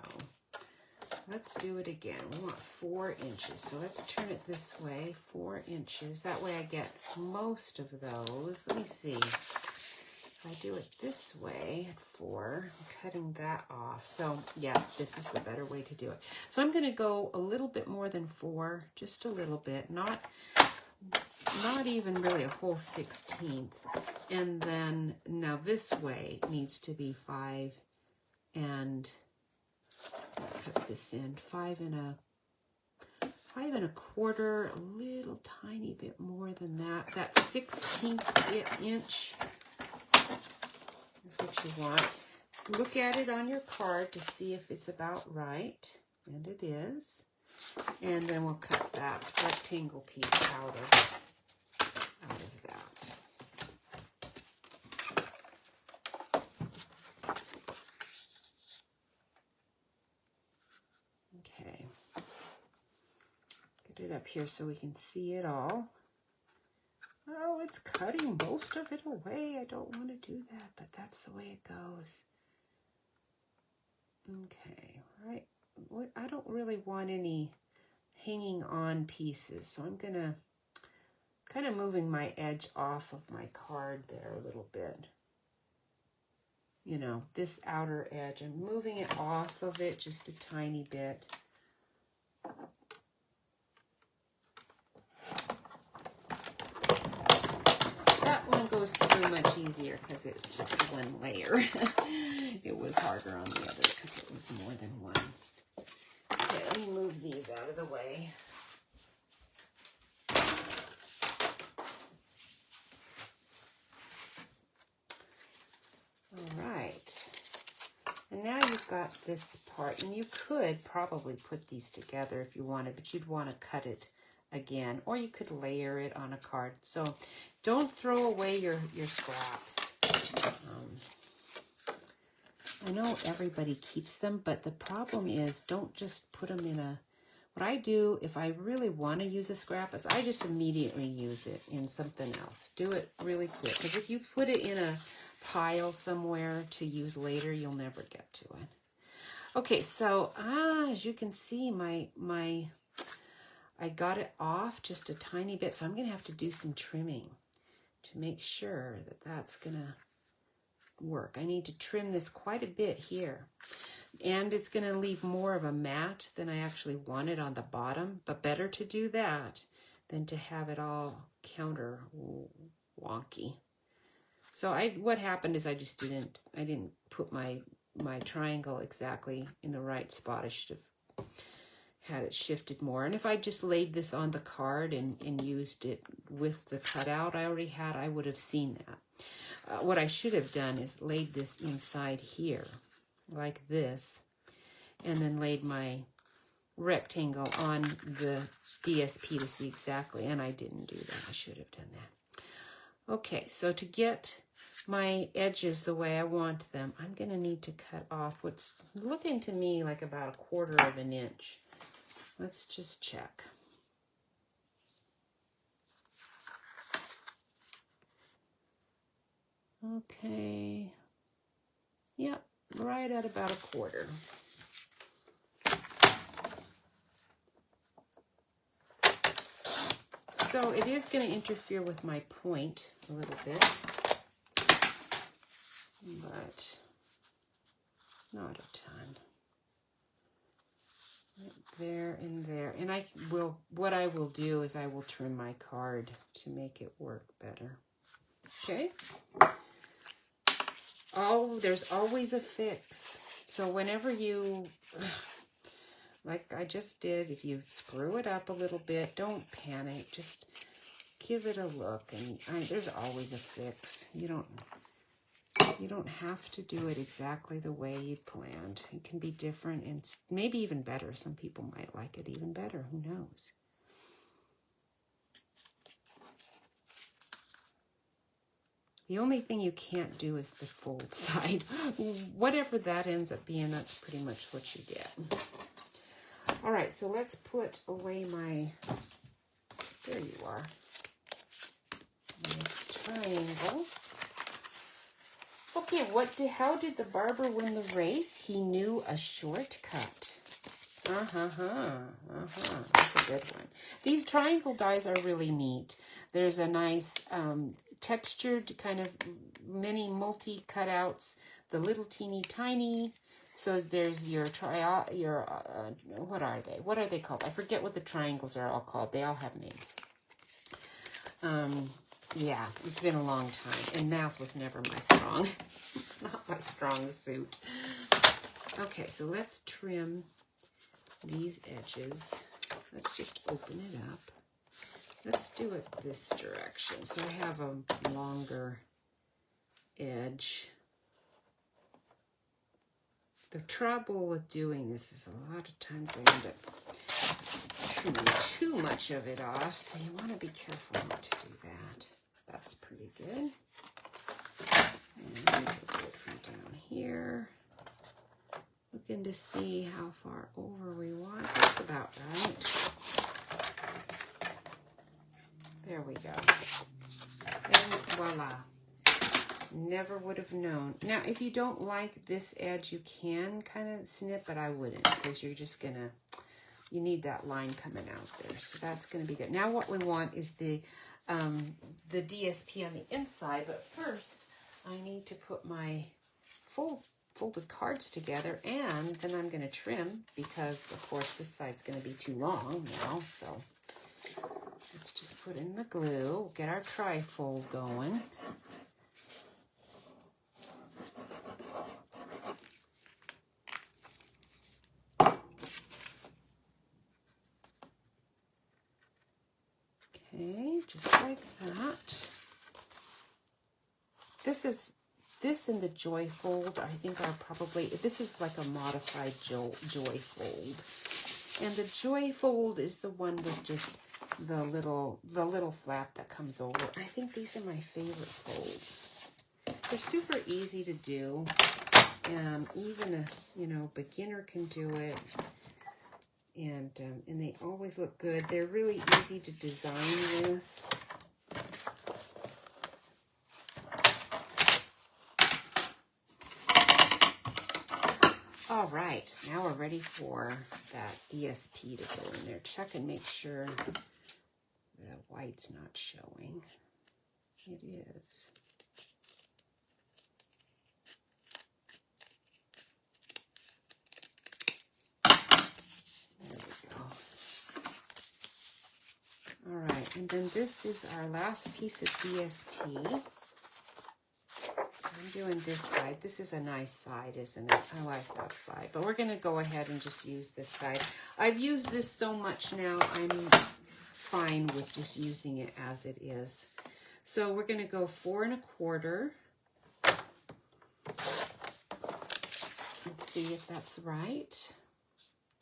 let's do it again. We want 4 inches. So let's turn it this way, 4 inches. That way I get most of those. Let me see. If I do it this way at 4, I'm cutting that off. So yeah, this is the better way to do it. So I'm going to go a little bit more than 4, just a little bit, not even really a whole 1/16. And then now this way needs to be 5 and cut this in 5 1/4, a little tiny bit more than that. That 1/16 inch is what you want. Look at it on your card to see if it's about right, and it is. And then we'll cut that rectangle piece out of that. Okay. Get it up here so we can see it all. Oh, it's cutting most of it away. I don't want to do that, but that's the way it goes. Okay, right. I don't really want any hanging on pieces, so I'm gonna kind of moving my edge off of my card there a little bit. You know, this outer edge, I'm moving it off of it just a tiny bit. That one goes through much easier because it's just one layer. It was harder on the other because it was more than one. Okay, let me move these out of the way. All right. And now you've got this part, and you could probably put these together if you wanted, but you'd want to cut it again, or you could layer it on a card. So don't throw away your scraps. I know everybody keeps them, but the problem is don't just put them in a... What I do, if I really want to use a scrap, is I just immediately use it in something else. Do it really quick, because if you put it in a pile somewhere to use later, you'll never get to it. Okay, so as you can see, I got it off just a tiny bit, so I'm going to have to do some trimming to make sure that that's going to work. I need to trim this quite a bit here, and it's going to leave more of a mat than I actually wanted on the bottom, but better to do that than to have it all counter wonky. So what happened is I didn't put my triangle exactly in the right spot. I should have had it shifted more. And if I just laid this on the card and used it with the cutout I already had, I would have seen that. What I should have done is laid this inside here, like this, and then laid my rectangle on the DSP to see exactly, and I didn't do that. I should have done that. Okay, so to get my edges the way I want them, I'm going to need to cut off what's looking to me like about 1/4 inch. Let's just check. Okay. Yep, right at about 1/4. So it is going to interfere with my point a little bit, but not a ton. Right there and there. And what I will do is I will trim my card to make it work better. Okay. Oh, there's always a fix. So whenever you, like I just did, if you screw it up a little bit, don't panic. Just give it a look. And there's always a fix. You don't have to do it exactly the way you planned. It can be different and maybe even better. Some people might like it even better. Who knows? The only thing you can't do is the fold side. Whatever that ends up being, that's pretty much what you get. All right, so let's put away my, there you are, my triangle. Okay, how did the barber win the race? He knew a shortcut. That's a good one. These triangle dies are really neat. There's a nice textured kind of mini multi cutouts, the little teeny tiny. So there's your what are they? What are they called? I forget what the triangles are all called. They all have names. Yeah, it's been a long time, and math was never my not my strong suit. Okay, so let's trim these edges. Let's just open it up. Let's do it this direction. So I have a longer edge. The trouble with doing this is a lot of times I end up trimming too much of it off, so you want to be careful not to do that. That's pretty good. And we'll do it from down here. Looking to see how far over we want. That's about right. There we go. And voila. Never would have known. Now, if you don't like this edge, you can kind of snip, but I wouldn't, because you're just gonna, you need that line coming out there. So that's gonna be good. Now what we want is the DSP on the inside, but first I need to put my folded cards together, and then I'm gonna trim, because of course this side's gonna be too long now. So let's just put in the glue, get our trifold going. Okay, just like that. This and the Joy Fold, I think are probably, this is like a modified Joy Fold. And the Joy Fold is the one with just the little flap that comes over. I think these are my favorite folds. They're super easy to do. Even a beginner can do it. And they always look good. They're really easy to design with. All right, now we're ready for that DSP to go in there. Check and make sure the white's not showing. It is. There we go. All right, and then this is our last piece of DSP. I'm doing this side. This is a nice side, isn't it? I like that side. But we're going to go ahead and just use this side. I've used this so much now, I'm fine with just using it as it is. So we're going to go 4 1/4. Let's see if that's right.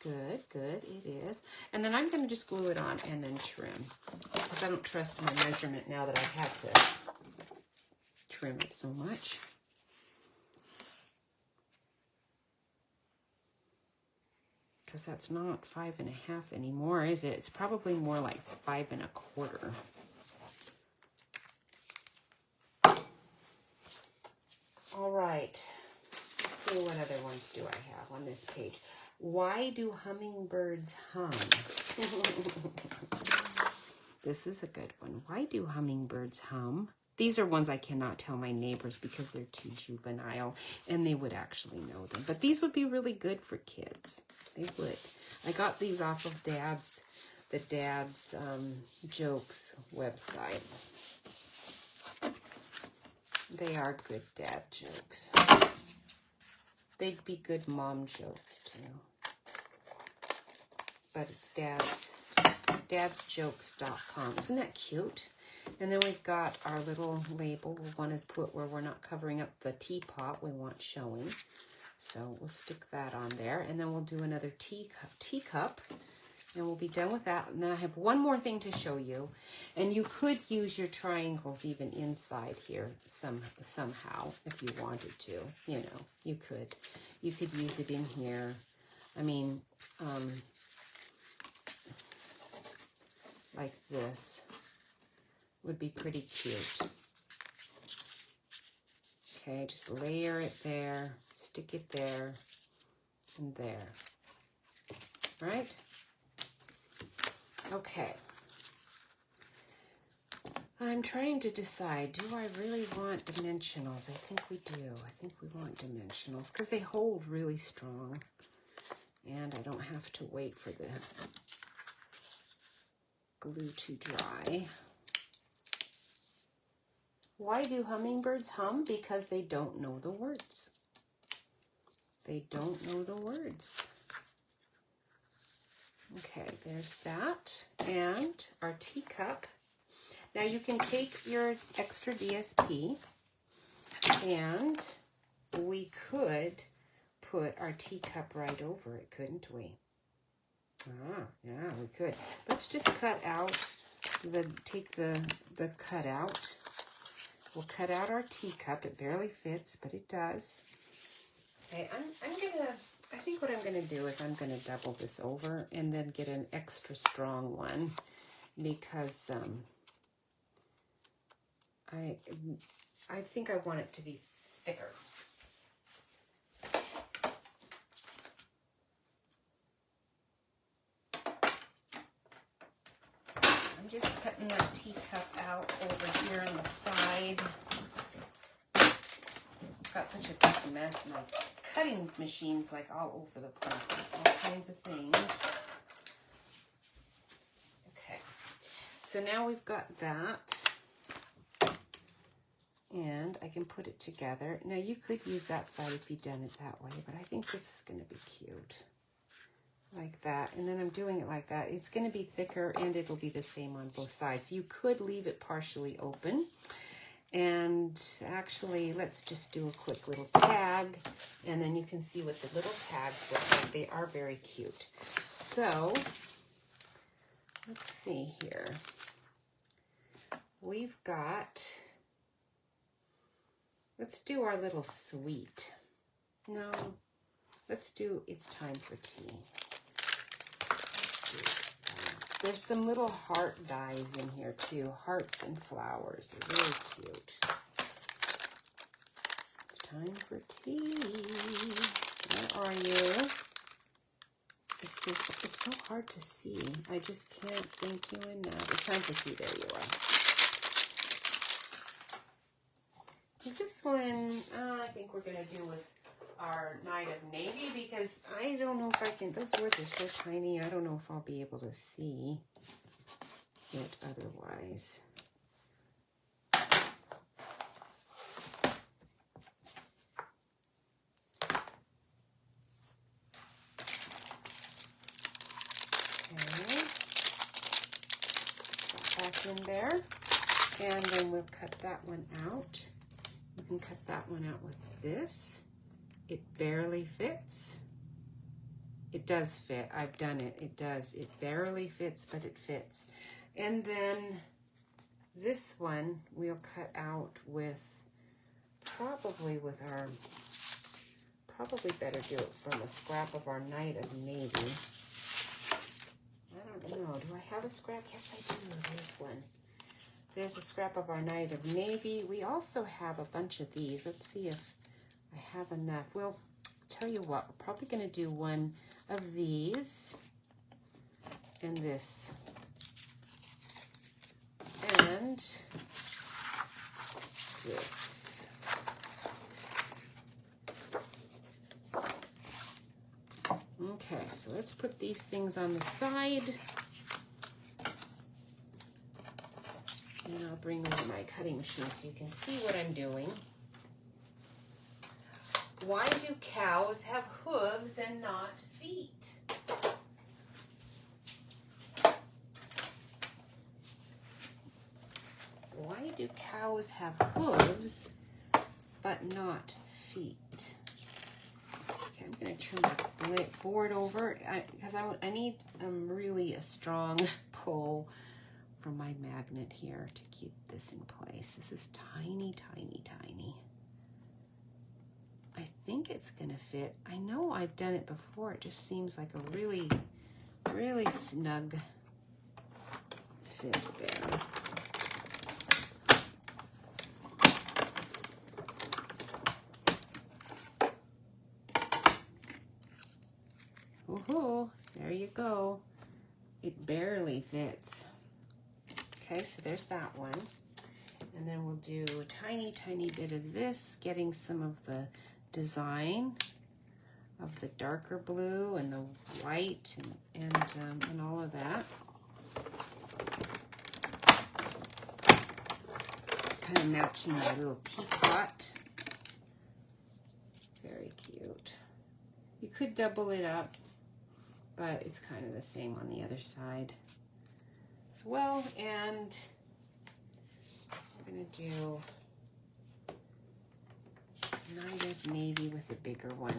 Good, good, it is. And then I'm going to just glue it on and then trim, because I don't trust my measurement now that I've had to trim it so much. Because that's not 5 1/2 anymore, is it? It's probably more like 5 1/4. All right. Let's see, what other ones do I have on this page? Why do hummingbirds hum? This is a good one. Why do hummingbirds hum? These are ones I cannot tell my neighbors because they're too juvenile and they would actually know them. But these would be really good for kids. They would. I got these off of the Dad's Jokes website. They are good dad jokes. They'd be good mom jokes too. But it's dadsjokes.com. Isn't that cute? And then we've got our little label we want to put where we're not covering up the teapot we want showing. So we'll stick that on there. And then we'll do another teacup. And we'll be done with that. And then I have one more thing to show you. And you could use your triangles even inside here somehow if you wanted to. You know, you could. You could use it in here. I mean, like this would be pretty cute. Okay, just layer it there, stick it there, and there. Right? Okay. I'm trying to decide, do I really want dimensionals? I think we do. I think we want dimensionals because they hold really strong. And I don't have to wait for the glue to dry. Why do hummingbirds hum? Because they don't know the words. They don't know the words. Okay, there's that. And our teacup. Now you can take your extra DSP and we could put our teacup right over it, couldn't we? Ah, yeah, we could. Let's just cut out take the cut out. We'll cut out our teacup. It barely fits, but it does. Okay, I think what I'm gonna do is I'm gonna double this over and then get an extra strong one because I think I want it to be thicker. I'm just cutting that teacup out over here on the side. I've got such a big mess. My cutting machine's like all over the place, like all kinds of things. Okay, so now we've got that. And I can put it together. Now you could use that side if you'd done it that way, but I think this is going to be cute. Like that. And then I'm doing it like that. It's going to be thicker and it'll be the same on both sides. You could leave it partially open. And actually, let's just do a quick little tag. And then you can see what the little tags look like. They are very cute. So, let's see here. We've got... Let's do our little sweet. No, let's do It's Time for Tea. There's some little heart dies in here too. Hearts and flowers. They're really cute. It's time for tea. Where are you? It's so hard to see. I just can't thank you enough. It's time for tea. There you are. This one, I think we're going to do with our Night of Navy because I don't know if I can, those words are so tiny, I don't know if I'll be able to see it otherwise. Okay, that back in there, and then we'll cut that one out. You can cut that one out with this. It barely fits. It does fit. I've done it. It does. It barely fits, but it fits. And then this one we'll cut out with probably better do it from a scrap of our Night of Navy. I don't know. Do I have a scrap? Yes, I do. There's one. There's a scrap of our Night of Navy. We also have a bunch of these. Let's see if I have enough. Well, tell you what, we're probably going to do one of these and this. And this. Okay, so let's put these things on the side. And I'll bring over my cutting machine so you can see what I'm doing. Why do cows have hooves and not feet? Why do cows have hooves but not feet? Okay, I'm going to turn my board over because I need really a strong pull from my magnet here to keep this in place. This is tiny, tiny, tiny. I think it's going to fit. I know I've done it before. It just seems like a really, really snug fit there. Woohoo, there you go. It barely fits. Okay, so there's that one. And then we'll do a tiny, tiny bit of this, getting some of the design of the darker blue and the white and all of that. It's kind of matching my little teapot. Very cute. You could double it up, but it's kind of the same on the other side as well. And I'm going to do Night of Navy with a bigger one.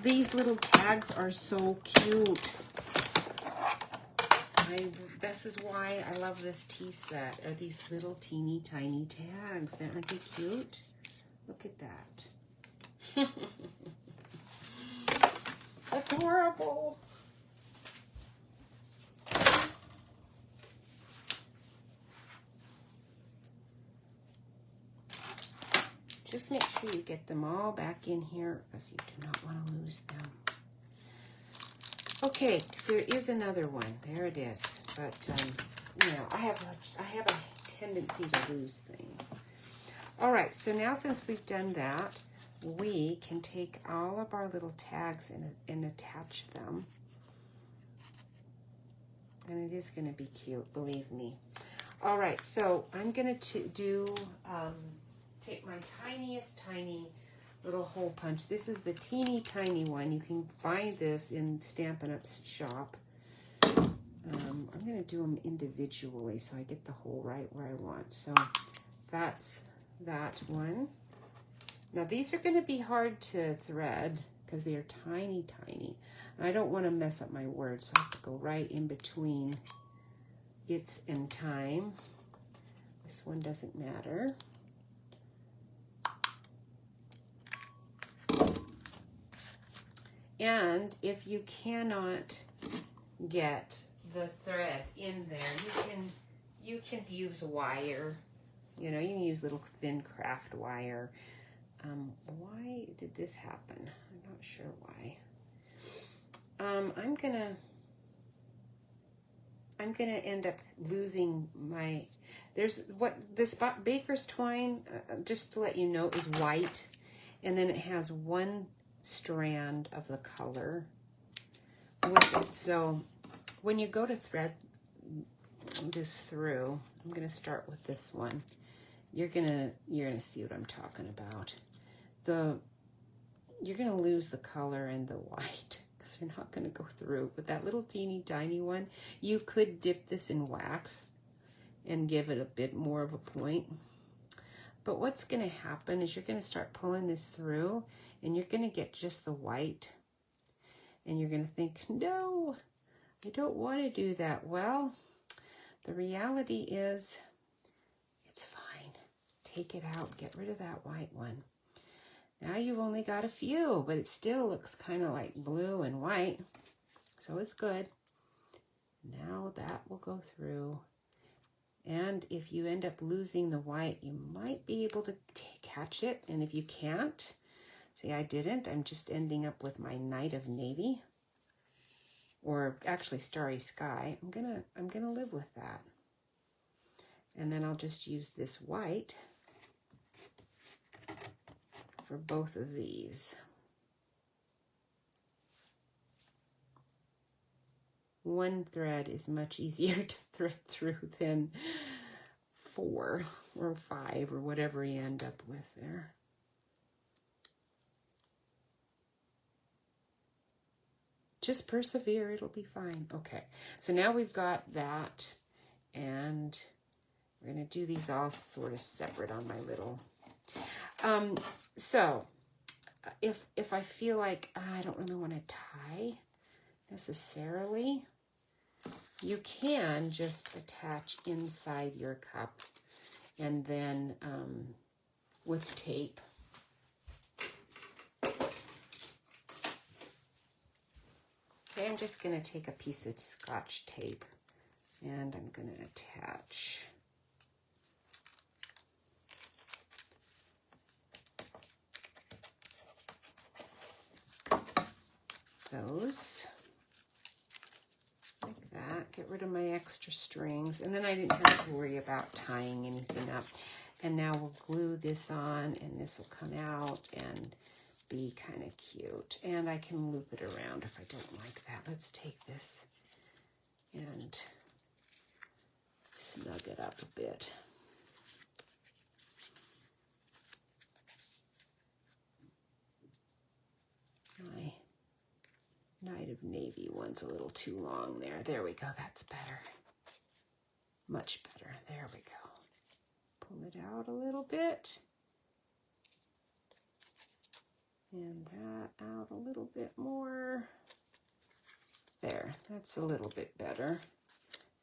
These little tags are so cute. This is why I love this tea set, are these little teeny tiny tags. Aren't they cute? Look at that. Adorable. Just make sure you get them all back in here because you do not want to lose them. Okay, there is another one. There it is. But you know, I have a tendency to lose things. All right, so now since we've done that, we can take all of our little tags and attach them. And it is going to be cute, believe me. All right, so I'm going to take my tiniest tiny little hole punch. This is the teeny tiny one. You can find this in Stampin' Up's shop. I'm going to do them individually so I get the hole right where I want. So that's that one. Now these are going to be hard to thread because they are tiny, tiny. And I don't want to mess up my words, so I have to go right in between its and time. This one doesn't matter. And if you cannot get the thread in there, you can use wire. You know, you can use little thin craft wire. Why did this happen? I'm not sure why. I'm gonna end up losing my. There's what this baker's twine. Just to let you know, is white, and then it has one strand of the color with it. So when you go to thread this through, I'm going to start with this one. You're gonna see what I'm talking about. You're gonna lose the color and the white because they're not gonna go through. But that little teeny tiny one, you could dip this in wax and give it a bit more of a point. But what's gonna happen is you're gonna start pulling this through and you're gonna get just the white. And you're gonna think, no, I don't wanna do that. Well, the reality is it's fine. Take it out, get rid of that white one. Now you've only got a few, but it still looks kind of like blue and white. So it's good. Now that will go through. And if you end up losing the white, you might be able to catch it. And if you can't, see, I didn't. I'm just ending up with my Night of Navy. or actually Starry Sky. I'm gonna live with that. And then I'll just use this white for both of these. One thread is much easier to thread through than 4 or 5 or whatever you end up with there. Just persevere, it'll be fine. Okay, so now we've got that, and we're gonna do these all sort of separate on my little. So if I feel like I don't really want to tie necessarily, you can just attach inside your cup and then with tape. Okay, I'm just going to take a piece of Scotch tape and I'm going to attach those like that. Get rid of my extra strings, and then I didn't have to worry about tying anything up. And now we'll glue this on, and this will come out and be kind of cute. And I can loop it around if I don't like that. Let's take this and snug it up a bit. My Night of Navy one's a little too long there. There we go. That's better. Much better. There we go. Pull it out a little bit. And that out a little bit more. There. That's a little bit better.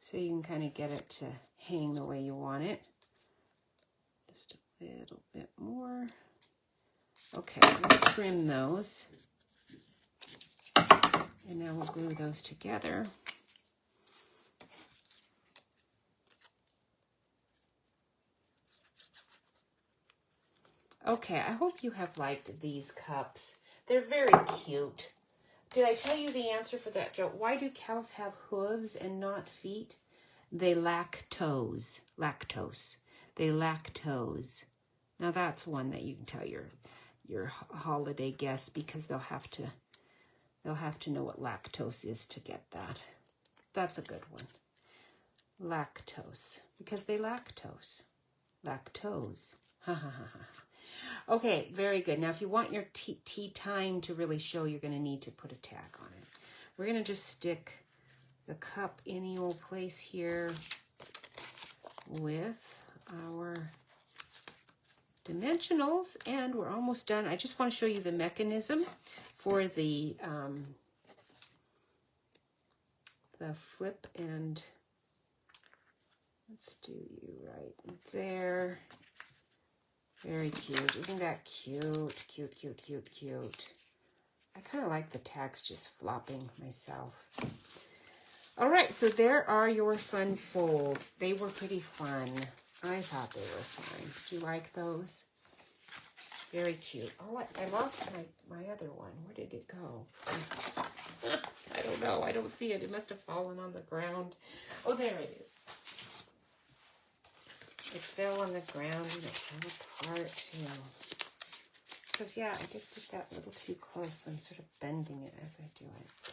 So you can kind of get it to hang the way you want it. Just a little bit more. Okay, we'll trim those. And now we'll glue those together. Okay, I hope you have liked these cups. They're very cute. Did I tell you the answer for that joke? Why do cows have hooves and not feet? They lack toes. Lactose. They lack toes. Now that's one that you can tell your holiday guests, because they'll have to know what lactose is to get that. That's a good one. Lactose, because they lactose. Lactose. Ha ha ha ha. Okay, very good. Now, if you want your tea time to really show, you're going to need to put a tag on it. We're going to just stick the cup any old place here with our dimensionals, and we're almost done. I just want to show you the mechanism for the flip, and let's do you right there. Very cute. Isn't that cute? Cute, cute, cute, cute. I kind of like the tags just flopping myself. All right, so there are your fun folds. They were pretty fun. I thought they were fun. Did you like those? Very cute. Oh, I lost my other one. Where did it go? I don't know. I don't see it. It must have fallen on the ground. Oh, there it is. It fell on the ground and it fell apart too. Because, yeah, I just did that a little too close, so I'm sort of bending it as I do it.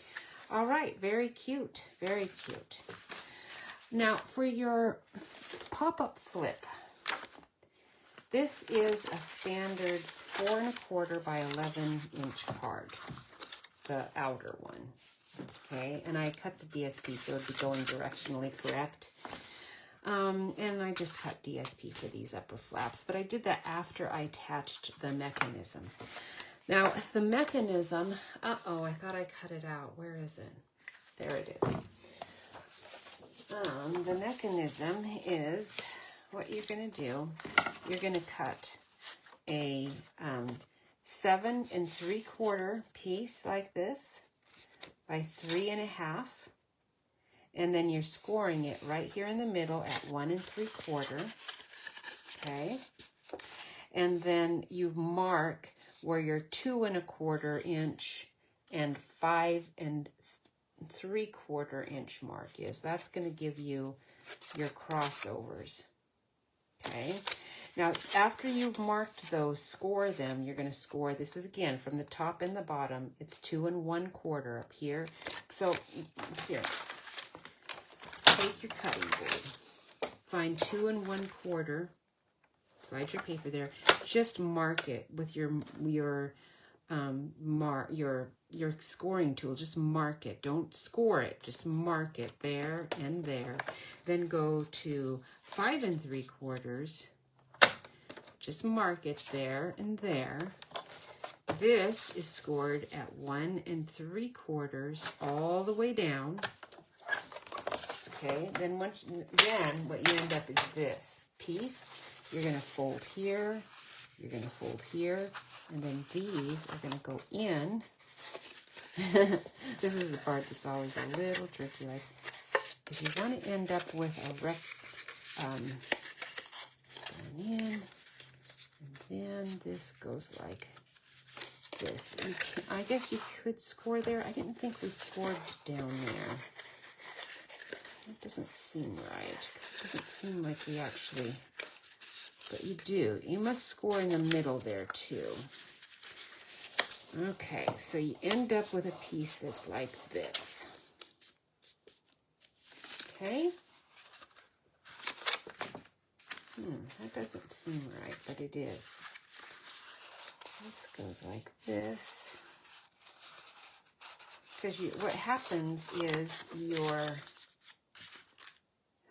All right, very cute. Very cute. Now, for your pop-up flip, this is a standard 4 1/4 by 11 inch card, the outer one. Okay, and I cut the DSP so it would be going directionally correct. And I just cut DSP for these upper flaps, but I did that after I attached the mechanism. Now, the mechanism, uh-oh, I thought I cut it out. Where is it? There it is. The mechanism is, what you're going to do, you're going to cut a 7 3/4 piece like this by 3 1/2. And then you're scoring it right here in the middle at 1 3/4. Okay. And then you mark where your 2 1/4 inch and 5 3/4 inch mark is. That's going to give you your crossovers. Okay. Now, after you've marked those, score them. You're going to score. This is, again, from the top and the bottom. It's 2 1/4 up here. So, here. Take your cutting board. Find 2 1/4. Slide your paper there. Just mark it with your scoring tool. Just mark it. Don't score it. Just mark it there and there. Then go to 5 3/4. Just mark it there and there. This is scored at 1 3/4 all the way down. Okay. Then what you end up is this piece. You're going to fold here. You're going to fold here, and then these are going to go in. This is the part that's always a little tricky. Like, if you want to end up with a going in, and then this goes like this. I guess you could score there. I didn't think we scored down there. It doesn't seem right, because it doesn't seem like we actually... But you do. You must score in the middle there, too. Okay, so you end up with a piece that's like this. Okay? That doesn't seem right, but it is. This goes like this. Because what happens is is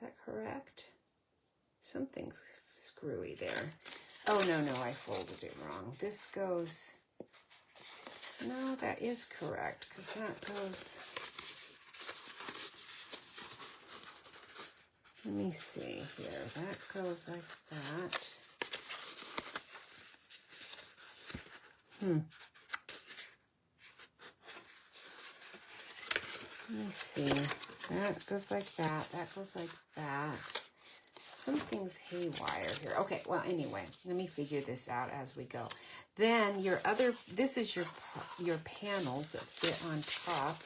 that correct? Something's screwy there. Oh, no, I folded it wrong. This goes, no, that is correct, because that goes, let me see here. That goes like that. Let me see. That goes like that. That goes like that. Something's haywire here. Okay, well, anyway, let me figure this out as we go. Then this is your panels that fit on top.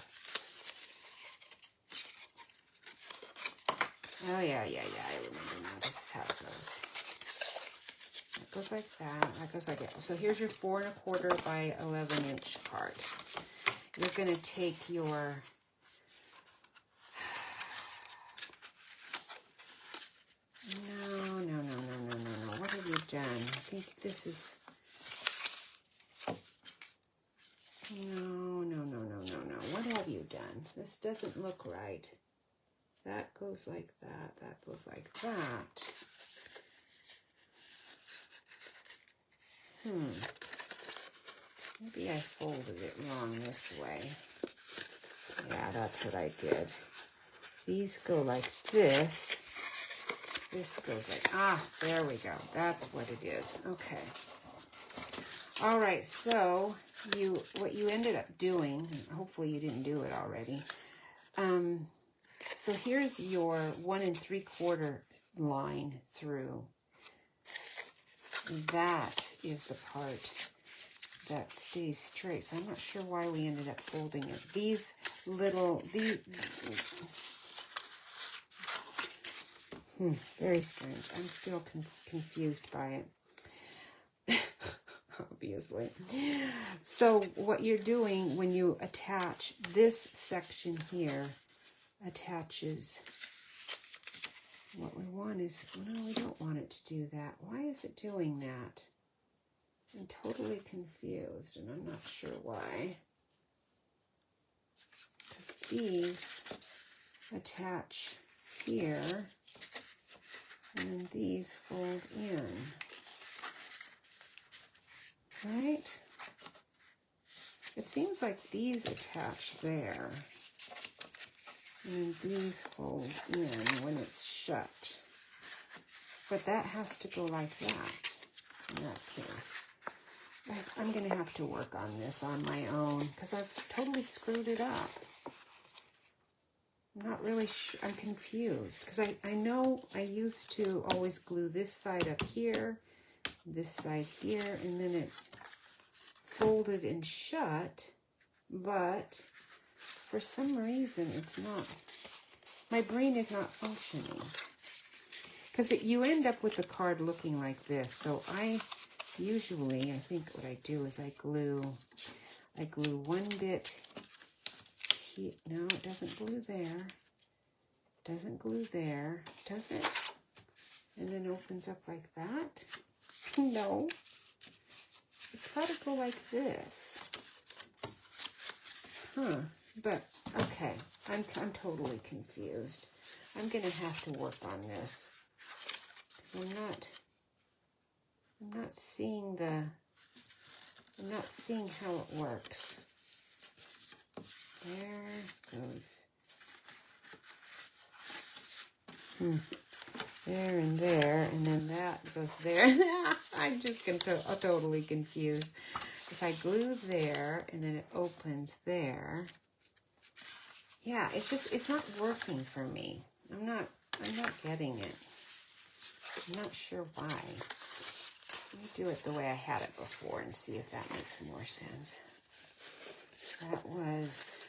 Oh, yeah, I remember now. This is how it goes. It goes like that. That goes like that. So here's your 4 1/4 by 11 inch card. You're going to take your... No. What have you done? I think this is... No. What have you done? This doesn't look right. That goes like that. That goes like that. Maybe I folded it wrong this way. Yeah, that's what I did. These go like this. This goes like, there we go. That's what it is. Okay. All right, so what you ended up doing, hopefully you didn't do it already. So here's your 1 3/4 line through. That is the part that stays straight. So I'm not sure why we ended up folding it. Very strange. I'm still confused by it. Obviously. So what you're doing when you attach this section here attaches, what we want is, no, we don't want it to do that. Why is it doing that? I'm totally confused, and I'm not sure why. Because these attach here, and these fold in. Right? It seems like these attach there. And these fold in when it's shut. But that has to go like that in that case. I'm going to have to work on this on my own because I've totally screwed it up. I'm not really sure. I'm confused because I know I used to always glue this side up here, this side here, and then it folded and shut, but for some reason, it's not, my brain is not functioning. Because you end up with the card looking like this. So I think what I do is I glue one bit here. No, it doesn't glue there. Doesn't glue there, does it? And then opens up like that? No. It's got to go like this. Huh. But, okay. I'm totally confused. I'm going to have to work on this. I'm not seeing how it works. There goes. There and there, and then that goes there. I'm just totally confused. If I glue there, and then it opens there. Yeah, it's not working for me. I'm not getting it. I'm not sure why. Let me do it the way I had it before and see if that makes more sense. That was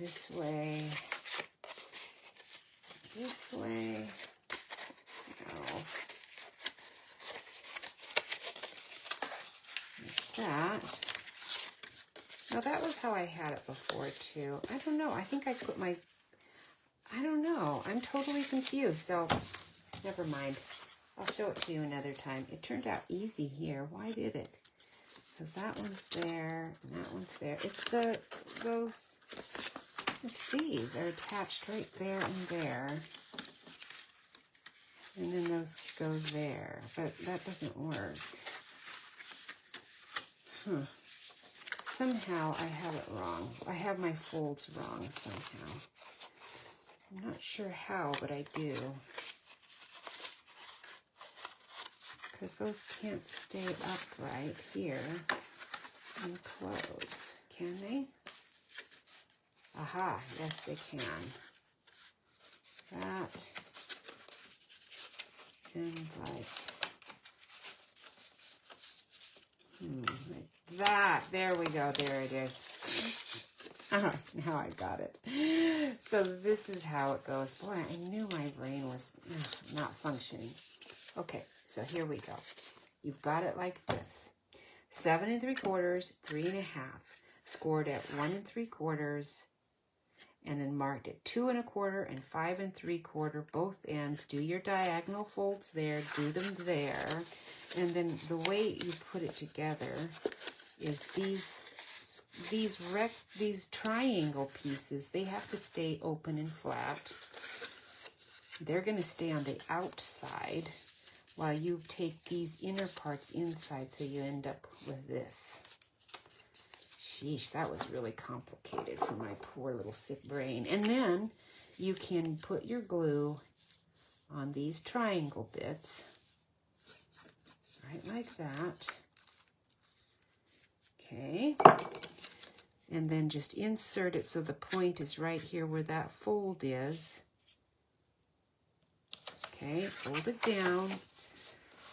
this way. This way. No. Like that. No, that was how I had it before too. I don't know. I think I put my... I don't know. I'm totally confused. So, never mind. I'll show it to you another time. It turned out easy here. Why did it? Because that one's there and that one's there. It's these are attached right there and there. And then those go there. But that doesn't work. Somehow I have it wrong. I have my folds wrong somehow. I'm not sure how, but I do. Because those can't stay upright here and close, can they? Aha, yes they can. That and like that. There we go. There it is. Now I got it. So this is how it goes. Boy, I knew my brain was not functioning. Okay, so here we go. You've got it like this. 7 3/4, 3 1/2. Scored at 1 3/4, and then marked at 2 1/4 and 5 3/4, both ends. Do your diagonal folds there, do them there. And then the way you put it together is these triangle pieces, they have to stay open and flat. They're going to stay on the outside while you take these inner parts inside, so you end up with this. Sheesh, that was really complicated for my poor little sick brain. And then you can put your glue on these triangle bits, right like that. Okay. And then just insert it so the point is right here where that fold is. Okay, fold it down.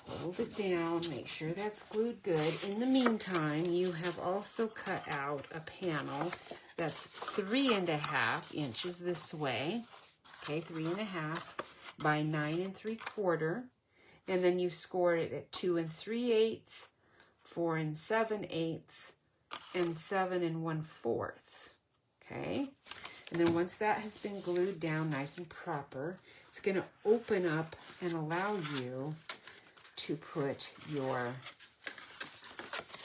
Hold it down, make sure that's glued good. In the meantime, you have also cut out a panel that's 3 1/2 inches this way. Okay, 3 1/2 by 9 3/4. And then you scored it at 2 3/8, 4 7/8, and 7 1/4. Okay, and then once that has been glued down nice and proper, it's going to open up and allow you to put your,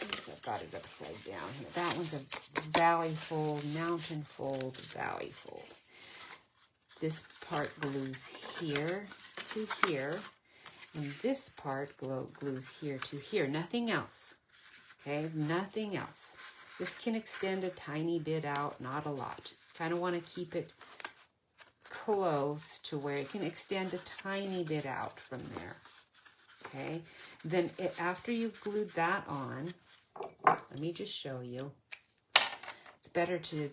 I've got it upside down here. That one's a valley fold, mountain fold, valley fold. This part glues here to here, and this part glues here to here. Nothing else. Okay, nothing else. This can extend a tiny bit out, not a lot. Kind of want to keep it close to where it can extend a tiny bit out from there. Okay, then after you've glued that on, let me just show you. It's better to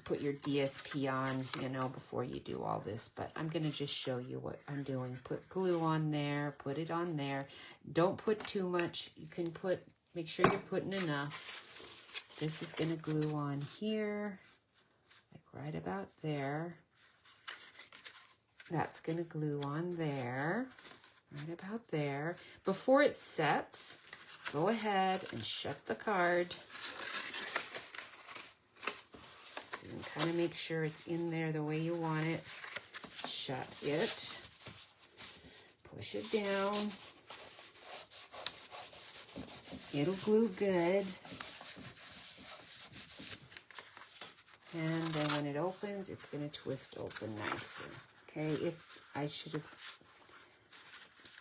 put your DSP on, before you do all this, but I'm going to just show you what I'm doing. Put glue on there, put it on there. Don't put too much. You can make sure you're putting enough. This is going to glue on here, like right about there. That's going to glue on there, right about there. Before it sets, go ahead and shut the card. So you can kind of make sure it's in there the way you want it. Shut it. Push it down. It'll glue good. And then when it opens, it's going to twist open nicely. Okay, if I should have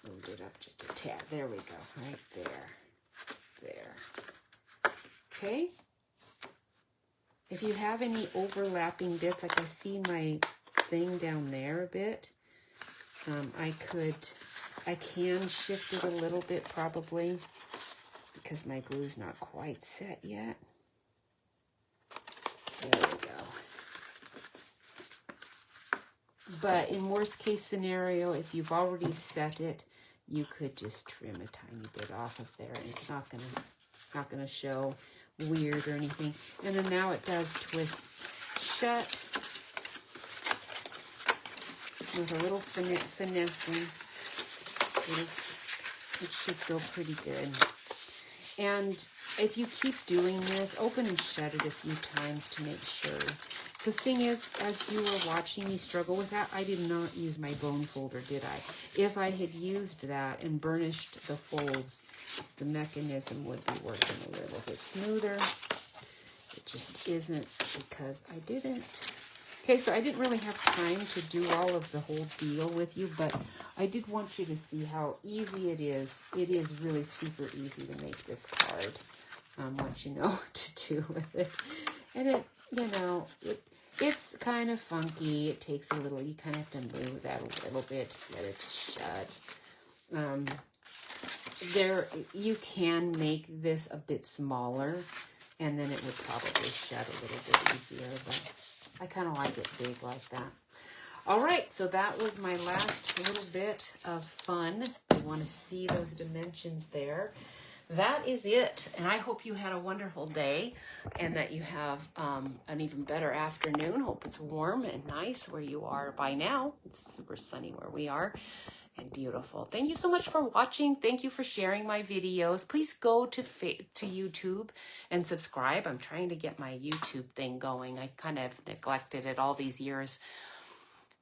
moved it up just a tad. There we go, right there. There. Okay. If you have any overlapping bits, like I see my thing down there a bit, I can shift it a little bit probably because my glue's not quite set yet. There we go. But in worst case scenario, if you've already set it, you could just trim a tiny bit off of there, and it's not gonna show weird or anything. And then now it does twists shut with a little finessing. It should go pretty good. And if you keep doing this, open and shut it a few times to make sure. The thing is, as you were watching me struggle with that, I did not use my bone folder, did I? If I had used that and burnished the folds, the mechanism would be working a little bit smoother. It just isn't because I didn't. Okay, so I didn't really have time to do all of the whole deal with you, but I did want you to see how easy it is. It is really super easy to make this card once you know what to do with it. And it, you know, it's kind of funky. It takes a little, you kind of have to move that a little bit to get it to shut. You can make this a bit smaller, and then it would probably shut a little bit easier, but I kind of like it big like that. All right, so that was my last little bit of fun. You want to see those dimensions there. That is it, and I hope you had a wonderful day and that you have an even better afternoon. Hope it's warm and nice where you are by now. It's super sunny where we are and beautiful. Thank you so much for watching. Thank you for sharing my videos. Please go to YouTube and subscribe. I'm trying to get my YouTube thing going. I kind of neglected it all these years.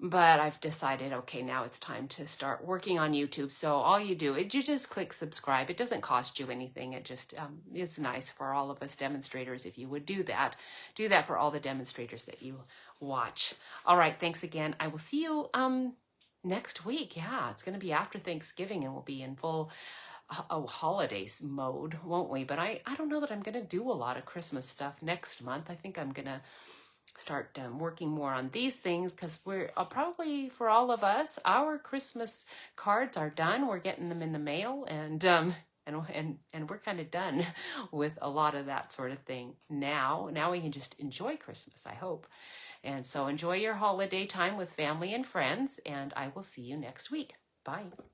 But I've decided, okay, now it's time to start working on YouTube. So all you do is you just click subscribe. It doesn't cost you anything. It just, it's nice for all of us demonstrators if you would do that. Do that for all the demonstrators that you watch. All right, thanks again. I will see you next week. Yeah, it's going to be after Thanksgiving and we'll be in full holidays mode, won't we? But I don't know that I'm going to do a lot of Christmas stuff next month. I think I'm going to start working more on these things because we're probably, for all of us, our Christmas cards are done. We're getting them in the mail, and we're kind of done with a lot of that sort of thing now. Now we can just enjoy Christmas, I hope. And so enjoy your holiday time with family and friends, and I will see you next week. Bye.